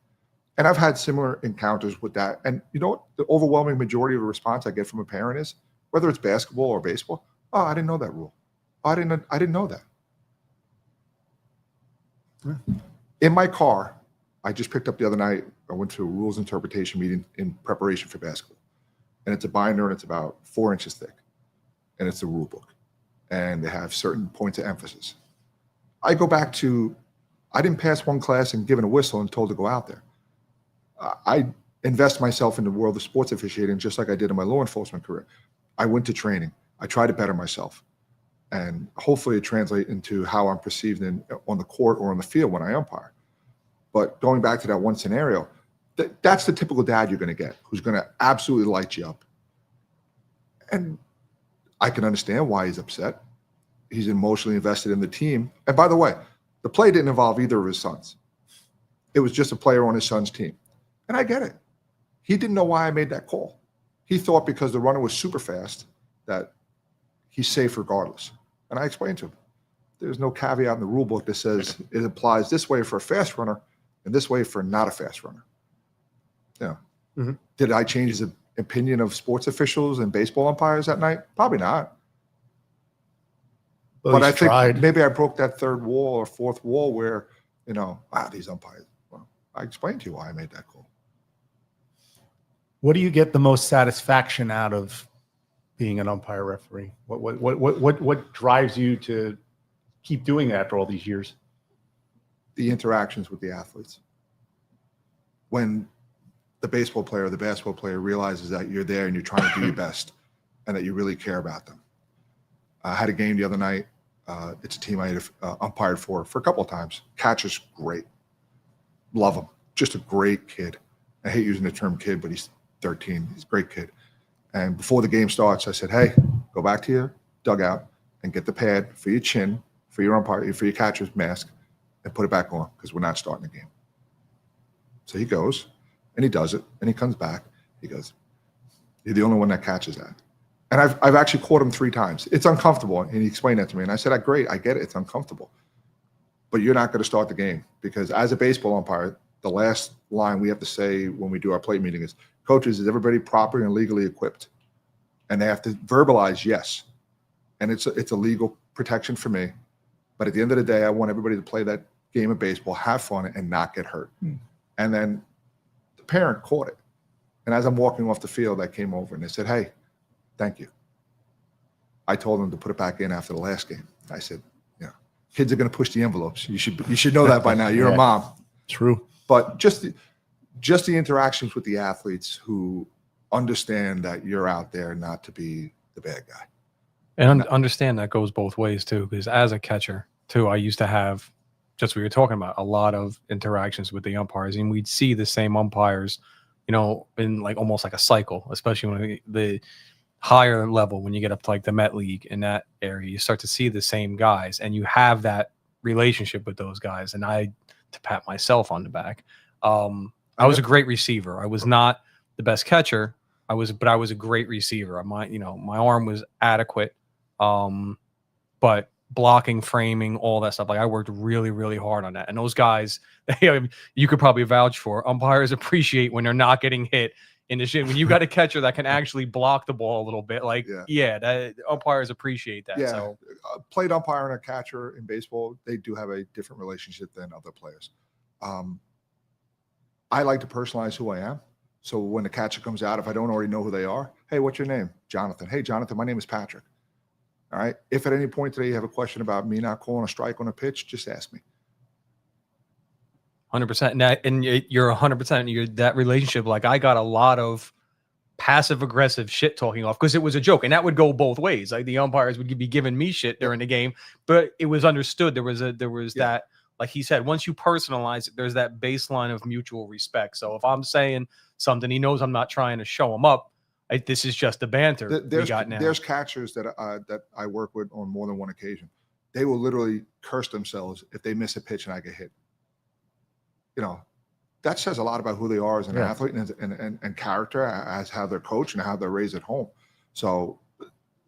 And I've had similar encounters with that. And you know what? The overwhelming majority of the response I get from a parent is, whether it's basketball or baseball, oh, I didn't know that rule. Oh, I didn't know that. In my car, I just picked up the other night, I went to a rules interpretation meeting in preparation for basketball. And it's a binder, and it's about 4 inches thick. And it's the rule book. And they have certain points of emphasis. I go back to, I didn't pass one class and given a whistle and told to go out there. I invest myself in the world of sports officiating just like I did in my law enforcement career. I went to training. I tried to better myself. And hopefully it translates into how I'm perceived on the court or on the field when I umpire. But going back to that one scenario, that's the typical dad you're going to get, who's going to absolutely light you up. And I can understand why he's upset. He's emotionally invested in the team. And by the way, the play didn't involve either of his sons. It was just a player on his son's team. And I get it. He didn't know why I made that call. He thought because the runner was super fast that he's safe regardless. And I explained to him, there's no caveat in the rule book that says it applies this way for a fast runner and this way for not a fast runner. Yeah. Mm-hmm. Did I change his opinion of sports officials and baseball umpires that night? Probably not. Well, but I think maybe I broke that third wall or fourth wall where, these umpires. Well, I explained to you why I made that call. What do you get the most satisfaction out of being an umpire referee? What drives you to keep doing that after all these years? The interactions with the athletes. When the baseball player or the basketball player realizes that you're there and you're trying to do your best and that you really care about them. I had a game the other night. It's a team I had umpired for a couple of times. Catcher's great. Love him. Just a great kid. I hate using the term kid, but he's 13. He's a great kid. And before the game starts, I said, hey, go back to your dugout and get the pad for your chin, for your umpire, for your catcher's mask, and put it back on because we're not starting the game. So he goes, and he does it, and he comes back. He goes, you're the only one that catches that. And I've actually caught him 3 times. It's uncomfortable, and he explained that to me. And I said, great, I get it. It's uncomfortable. But you're not going to start the game because as a baseball umpire, the last line we have to say when we do our plate meeting is, coaches, is everybody properly and legally equipped? And they have to verbalize yes. And it's a legal protection for me. But at the end of the day, I want everybody to play that game of baseball, have fun, and not get hurt. And then the parent caught it. And as I'm walking off the field, I came over and they said, hey, thank you. I told them to put it back in after the last game. I said, kids are going to push the envelopes. You should know that by now. You're a mom. True. But just the interactions with the athletes who understand that you're out there not to be the bad guy. And understand that goes both ways too, because as a catcher too, I used to have, just what we were talking about, a lot of interactions with the umpires, and we'd see the same umpires, in like almost like a cycle, especially when the higher level, when you get up to like the Met League in that area, you start to see the same guys and you have that relationship with those guys. And to pat myself on the back, I was a great receiver. I was not the best catcher. But I was a great receiver. My arm was adequate. But blocking, framing, all that stuff, like I worked really, really hard on that. And those guys, you could probably vouch for. Umpires appreciate when they're not getting hit in the shin. When you got a catcher that can actually block the ball a little bit, like that umpires appreciate that. Yeah, So plate umpire and a catcher in baseball, they do have a different relationship than other players. I like to personalize who I am. So when the catcher comes out, if I don't already know who they are, hey, what's your name? Jonathan. Hey, Jonathan, my name is Patrick. All right. If at any point today you have a question about me not calling a strike on a pitch, just ask me. 100%. And you're 100%. You're that relationship. Like I got a lot of passive aggressive shit talking off because it was a joke, and that would go both ways. Like the umpires would be giving me shit during the game, but it was understood. There was that, like he said, once you personalize it, there's that baseline of mutual respect. So if I'm saying something, he knows I'm not trying to show him up. This is just the banter we got now. There's catchers that I work with on more than one occasion. They will literally curse themselves if they miss a pitch and I get hit. That says a lot about who they are as an athlete and character, as how they're coached and how they're raised at home. So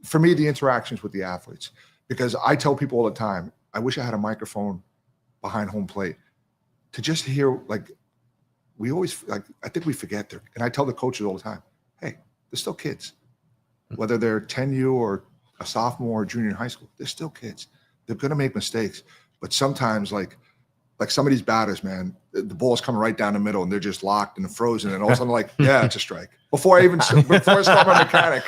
for me, the interactions with the athletes, because I tell people all the time, I wish I had a microphone behind home plate to just hear, like, I think we forget there. And I tell the coaches all the time, hey, they're still kids. Whether they're 10U or a sophomore or junior in high school, they're still kids. They're going to make mistakes. But sometimes, like some of these batters, man, the ball's coming right down the middle and they're just locked and frozen. And all of a sudden, like, yeah, it's a strike. Before I start my mechanic.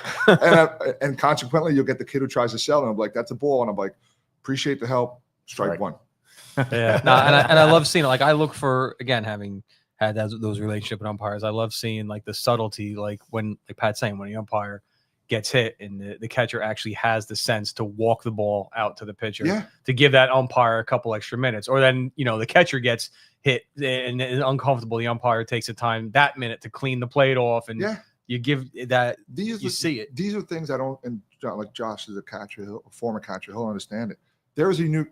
And consequently, you'll get the kid who tries to sell. And I'm like, that's a ball. And I'm like, appreciate the help. Strike one. Yeah. No, and I love seeing it. Like I look for, again, having had those relationship with umpires, I love seeing like the subtlety, like when, like Pat's saying, when the umpire gets hit and the catcher actually has the sense to walk the ball out to the pitcher to give that umpire a couple extra minutes. Or then, the catcher gets hit and uncomfortable. The umpire takes the time that minute to clean the plate off, and you give that. See it. These are things I don't. And like Josh is a catcher, a former catcher, he'll understand it. There is a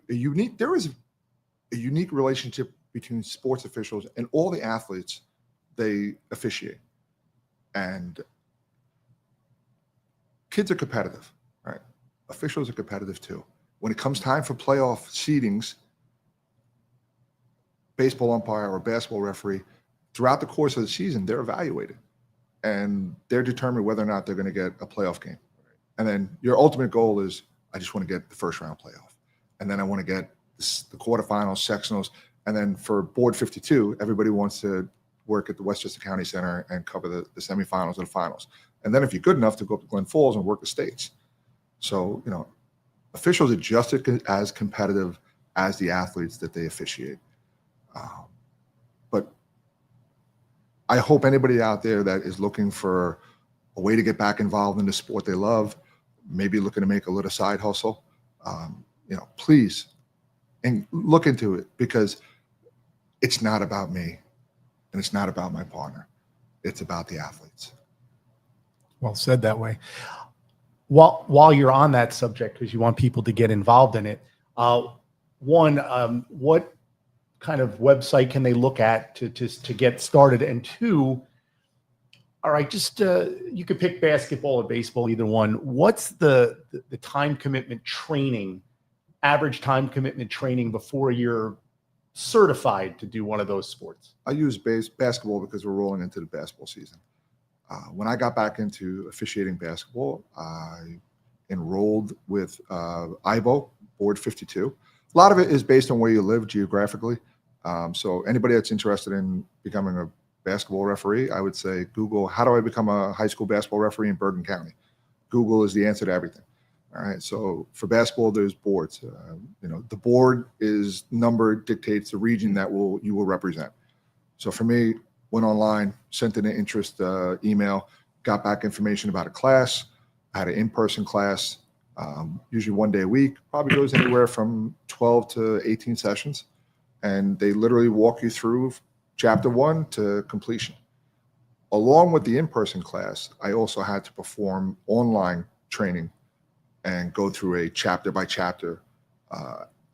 unique relationship between sports officials and all the athletes they officiate. And kids are competitive, right? Officials are competitive too. When it comes time for playoff seedings, baseball umpire or basketball referee, throughout the course of the season, they're evaluated. And they're determined whether or not they're going to get a playoff game. And then your ultimate goal is, I just want to get the first round playoff. And then I want to get the quarterfinals, sectionals. And then for Board 52, everybody wants to work at the Westchester County Center and cover the semifinals and the finals. And then if you're good enough to go up to Glen Falls and work the states. So, officials are just as competitive as the athletes that they officiate. But I hope anybody out there that is looking for a way to get back involved in the sport they love, maybe looking to make a little side hustle, please, and look into it, because it's not about me and it's not about my partner. It's about the athletes. Well said that way. While you're on that subject, because you want people to get involved in it, what kind of website can they look at to get started? And two, all right, just you could pick basketball or baseball, either one. What's the time commitment training, average time commitment training before you're certified to do one of those sports? I use basketball because we're rolling into the basketball season. When I got back into officiating basketball, I enrolled with IBO, Board 52. A lot of it is based on where you live geographically. So anybody that's interested in becoming a basketball referee, I would say Google, how do I become a high school basketball referee in Bergen County? Google is the answer to everything. All right. So for basketball, there's boards. The board is number dictates the region that you will represent. So for me, went online, sent in an interest email, got back information about a class. I had an in-person class, usually 1 day a week, probably goes anywhere from 12 to 18 sessions. And they literally walk you through chapter 1 to completion. Along with the in-person class, I also had to perform online training and go through a chapter by chapter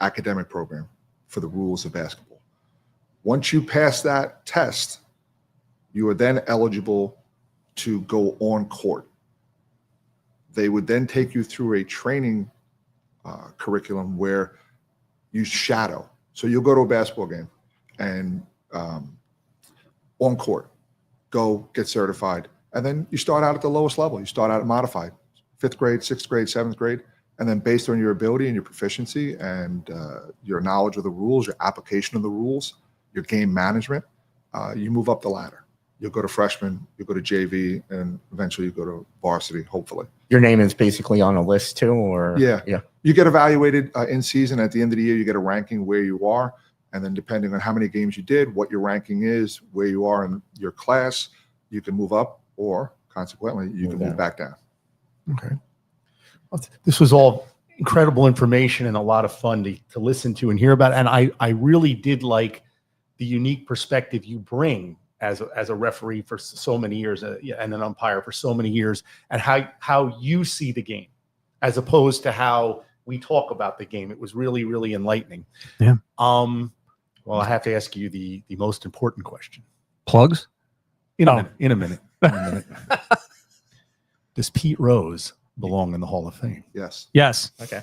academic program for the rules of basketball. Once you pass that test, You are then eligible to go on court. They would then take you through a training curriculum where you shadow. So you'll go to a basketball game and on court, go get certified. And then you start out at the lowest level. You start out at modified, 5th grade, 6th grade, 7th grade. And then based on your ability and your proficiency and your knowledge of the rules, your application of the rules, your game management, you move up the ladder. You'll go to freshman, you'll go to JV, and eventually you go to varsity, hopefully. Your name is basically on a list too, or? Yeah. Yeah. You get evaluated in season. At the end of the year, you get a ranking where you are. And then depending on how many games you did, what your ranking is, where you are in your class, you can move up, or consequently, you can move back down. Okay. Well, this was all incredible information and a lot of fun to listen to and hear about. And I really did like the unique perspective you bring as a referee for so many years and an umpire for so many years, and how you see the game as opposed to how we talk about the game. It was really, really enlightening. Yeah. Well, I have to ask you the most important question. Plugs? In a minute. Does Pete Rose belong in the Hall of Fame? Yes. Yes. Okay.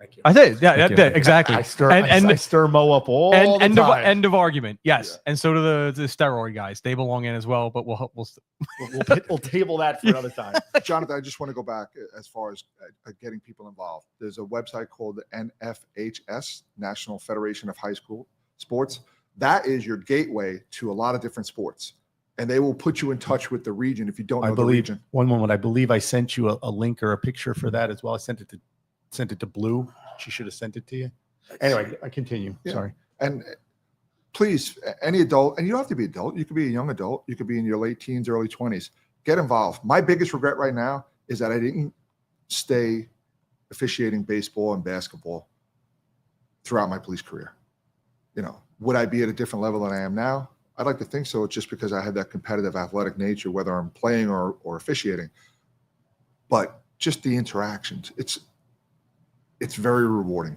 Thank you. I did. Yeah, Thank yeah, you. exactly. I stir Mo up all the time. End of argument. Yes. Yeah. And so do the steroid guys. They belong in as well, but We'll table that for another time. Jonathan, I just want to go back as far as getting people involved. There's a website called the NFHS, National Federation of High School Sports. That is your gateway to a lot of different sports. And they will put you in touch with the region if you don't know the region. One moment. I believe I sent you a link or a picture for that as well. I sent it to Blue. She should have sent it to you. Anyway, I continue. Yeah. Sorry. And please, any adult, and you don't have to be adult. You could be a young adult. You could be in your late teens, early 20s. Get involved. My biggest regret right now is that I didn't stay officiating baseball and basketball throughout my police career. Would I be at a different level than I am now? I'd like to think so. It's just because I had that competitive athletic nature, whether I'm playing or officiating. But just the interactions, it's very rewarding.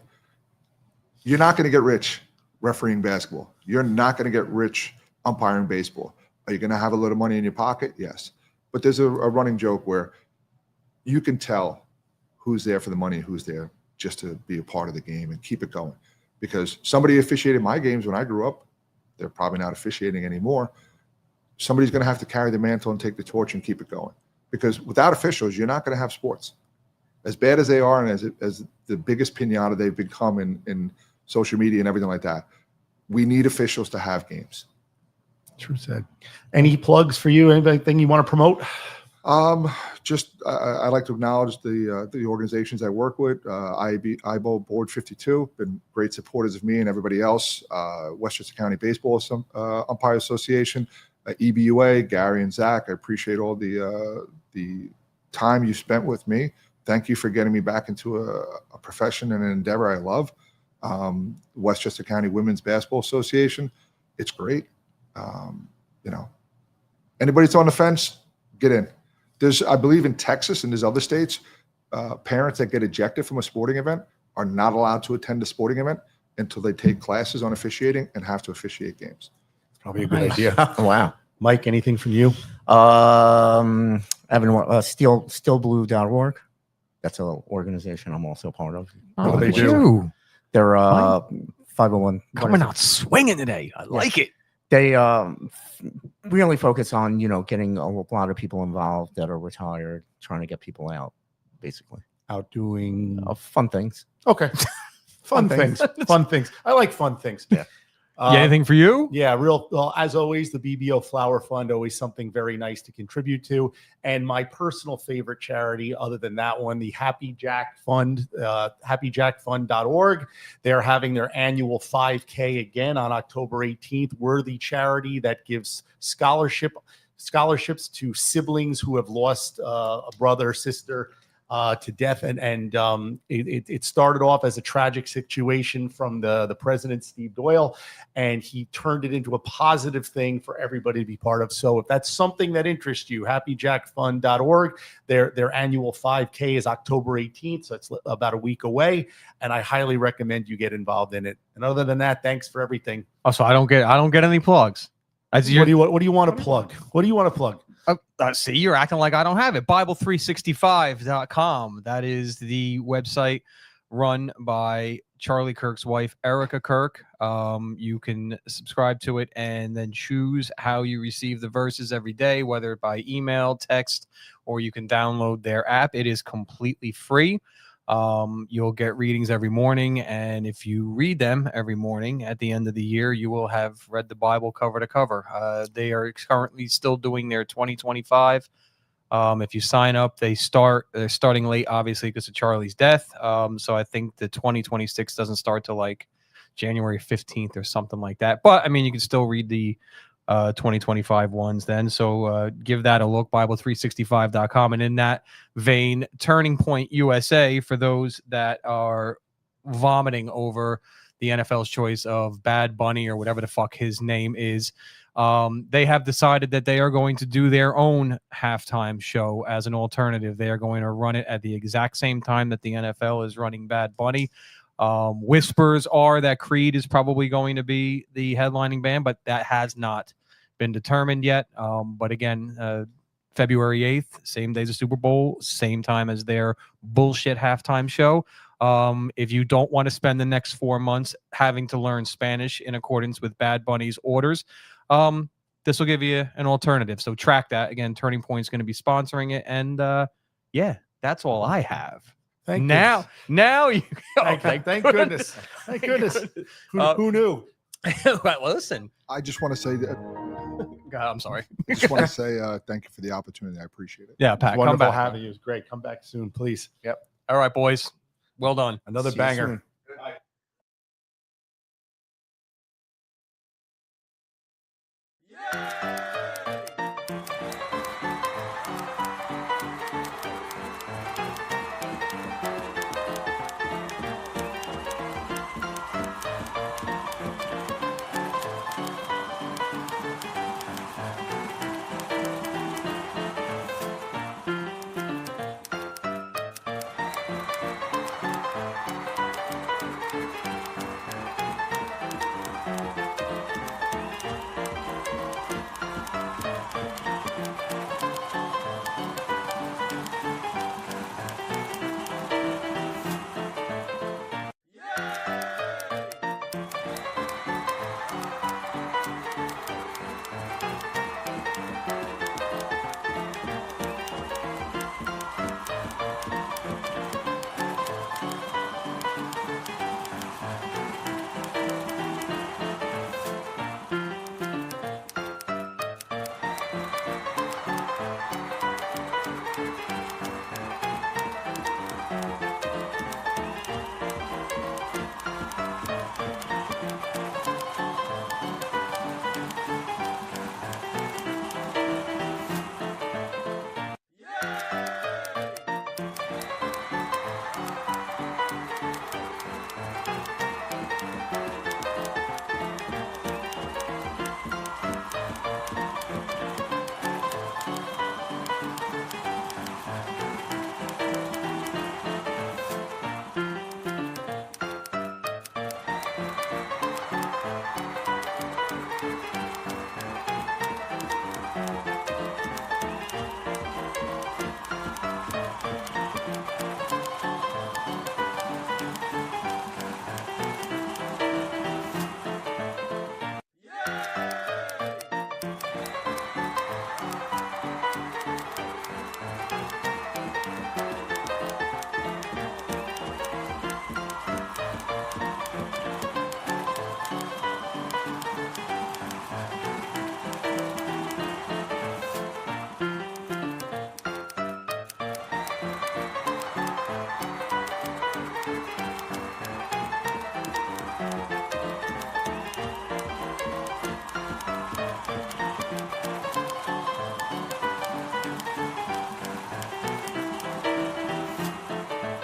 You're not going to get rich refereeing basketball. You're not going to get rich umpiring baseball. Are you going to have a little money in your pocket? Yes. But there's a running joke where you can tell who's there for the money and who's there just to be a part of the game and keep it going. Because somebody officiated my games when I grew up. They're probably not officiating anymore. Somebody's going to have to carry the mantle and take the torch and keep it going. Because without officials, you're not going to have sports. As bad as they are and as the biggest pinata they've become in social media and everything like that, we need officials to have games. True said. Any plugs for you? Anything you want to promote? I'd like to acknowledge the organizations I work with. IBO Board 52, been great supporters of me and everybody else. Westchester County Baseball Umpire Association, EBUA, Gary and Zach. I appreciate all the time you spent with me. Thank you for getting me back into a profession and an endeavor I love. Westchester County Women's Basketball Association, it's great. Anybody that's on the fence, get in. There's, I believe in Texas and there's other states, parents that get ejected from a sporting event are not allowed to attend a sporting event until they take classes on officiating and have to officiate games. It's probably a good idea. Wow. Mike, anything from you? Evan, stillblue.org. That's an organization I'm also part of. Oh, they do. They're 501. Coming out swinging today. I like it. They really focus on, getting a lot of people involved that are retired, trying to get people out, basically. Out doing fun things. Okay. Fun things. Fun things. I like fun things. Yeah. Anything for you? Yeah, well, as always, the BBO Flower Fund, always something very nice to contribute to. And my personal favorite charity, other than that one, the Happy Jack Fund, happyjackfund.org. They're having their annual 5K again on October 18th. Worthy charity that gives scholarships to siblings who have lost a brother, sister, to death, and it started off as a tragic situation from the president, Steve Doyle, and he turned it into a positive thing for everybody to be part of. So if that's something that interests you, happyjackfund.org, their annual 5K is October 18th, so it's about a week away, and I highly recommend you get involved in it. And other than that, thanks for everything. Oh, so I don't get any plugs. As What do you want to plug? What do you want to plug? See, you're acting like I don't have it. Bible365.com. That is the website run by Charlie Kirk's wife, Erica Kirk. You can subscribe to it and then choose how you receive the verses every day, whether by email, text, or you can download their app. It is completely free. You'll get readings every morning, and if you read them every morning at the end of the year, you will have read the Bible cover to cover. They are currently still doing their 2025. If you sign up, they're starting late, obviously, because of Charlie's death. So I think the 2026 doesn't start till like January 15th or something like that. But I mean, you can still read the 2025 ones then. So give that a look, Bible365.com. And in that vein, Turning Point USA, for those that are vomiting over the NFL's choice of Bad Bunny or whatever the fuck his name is, they have decided that they are going to do their own halftime show as an alternative. They are going to run it at the exact same time that the NFL is running Bad Bunny. Whispers are that Creed is probably going to be the headlining band, but that has not been determined yet. But again, February 8th, same day as the Super Bowl, same time as their bullshit halftime show. If you don't want to spend the next 4 months having to learn Spanish in accordance with Bad Bunny's orders, this will give you an alternative. So track that. Again, Turning Point is going to be sponsoring it. And yeah, that's all I have. Now you. Thank goodness. Thank goodness. Who knew? Well, listen. I just want to say that. God, I'm sorry. I just want to say thank you for the opportunity. I appreciate it. Yeah, Pat, come Wonderful back. having you. It was great. Come back soon, please. Yep. All right, boys. Well done. Another See you banger. soon.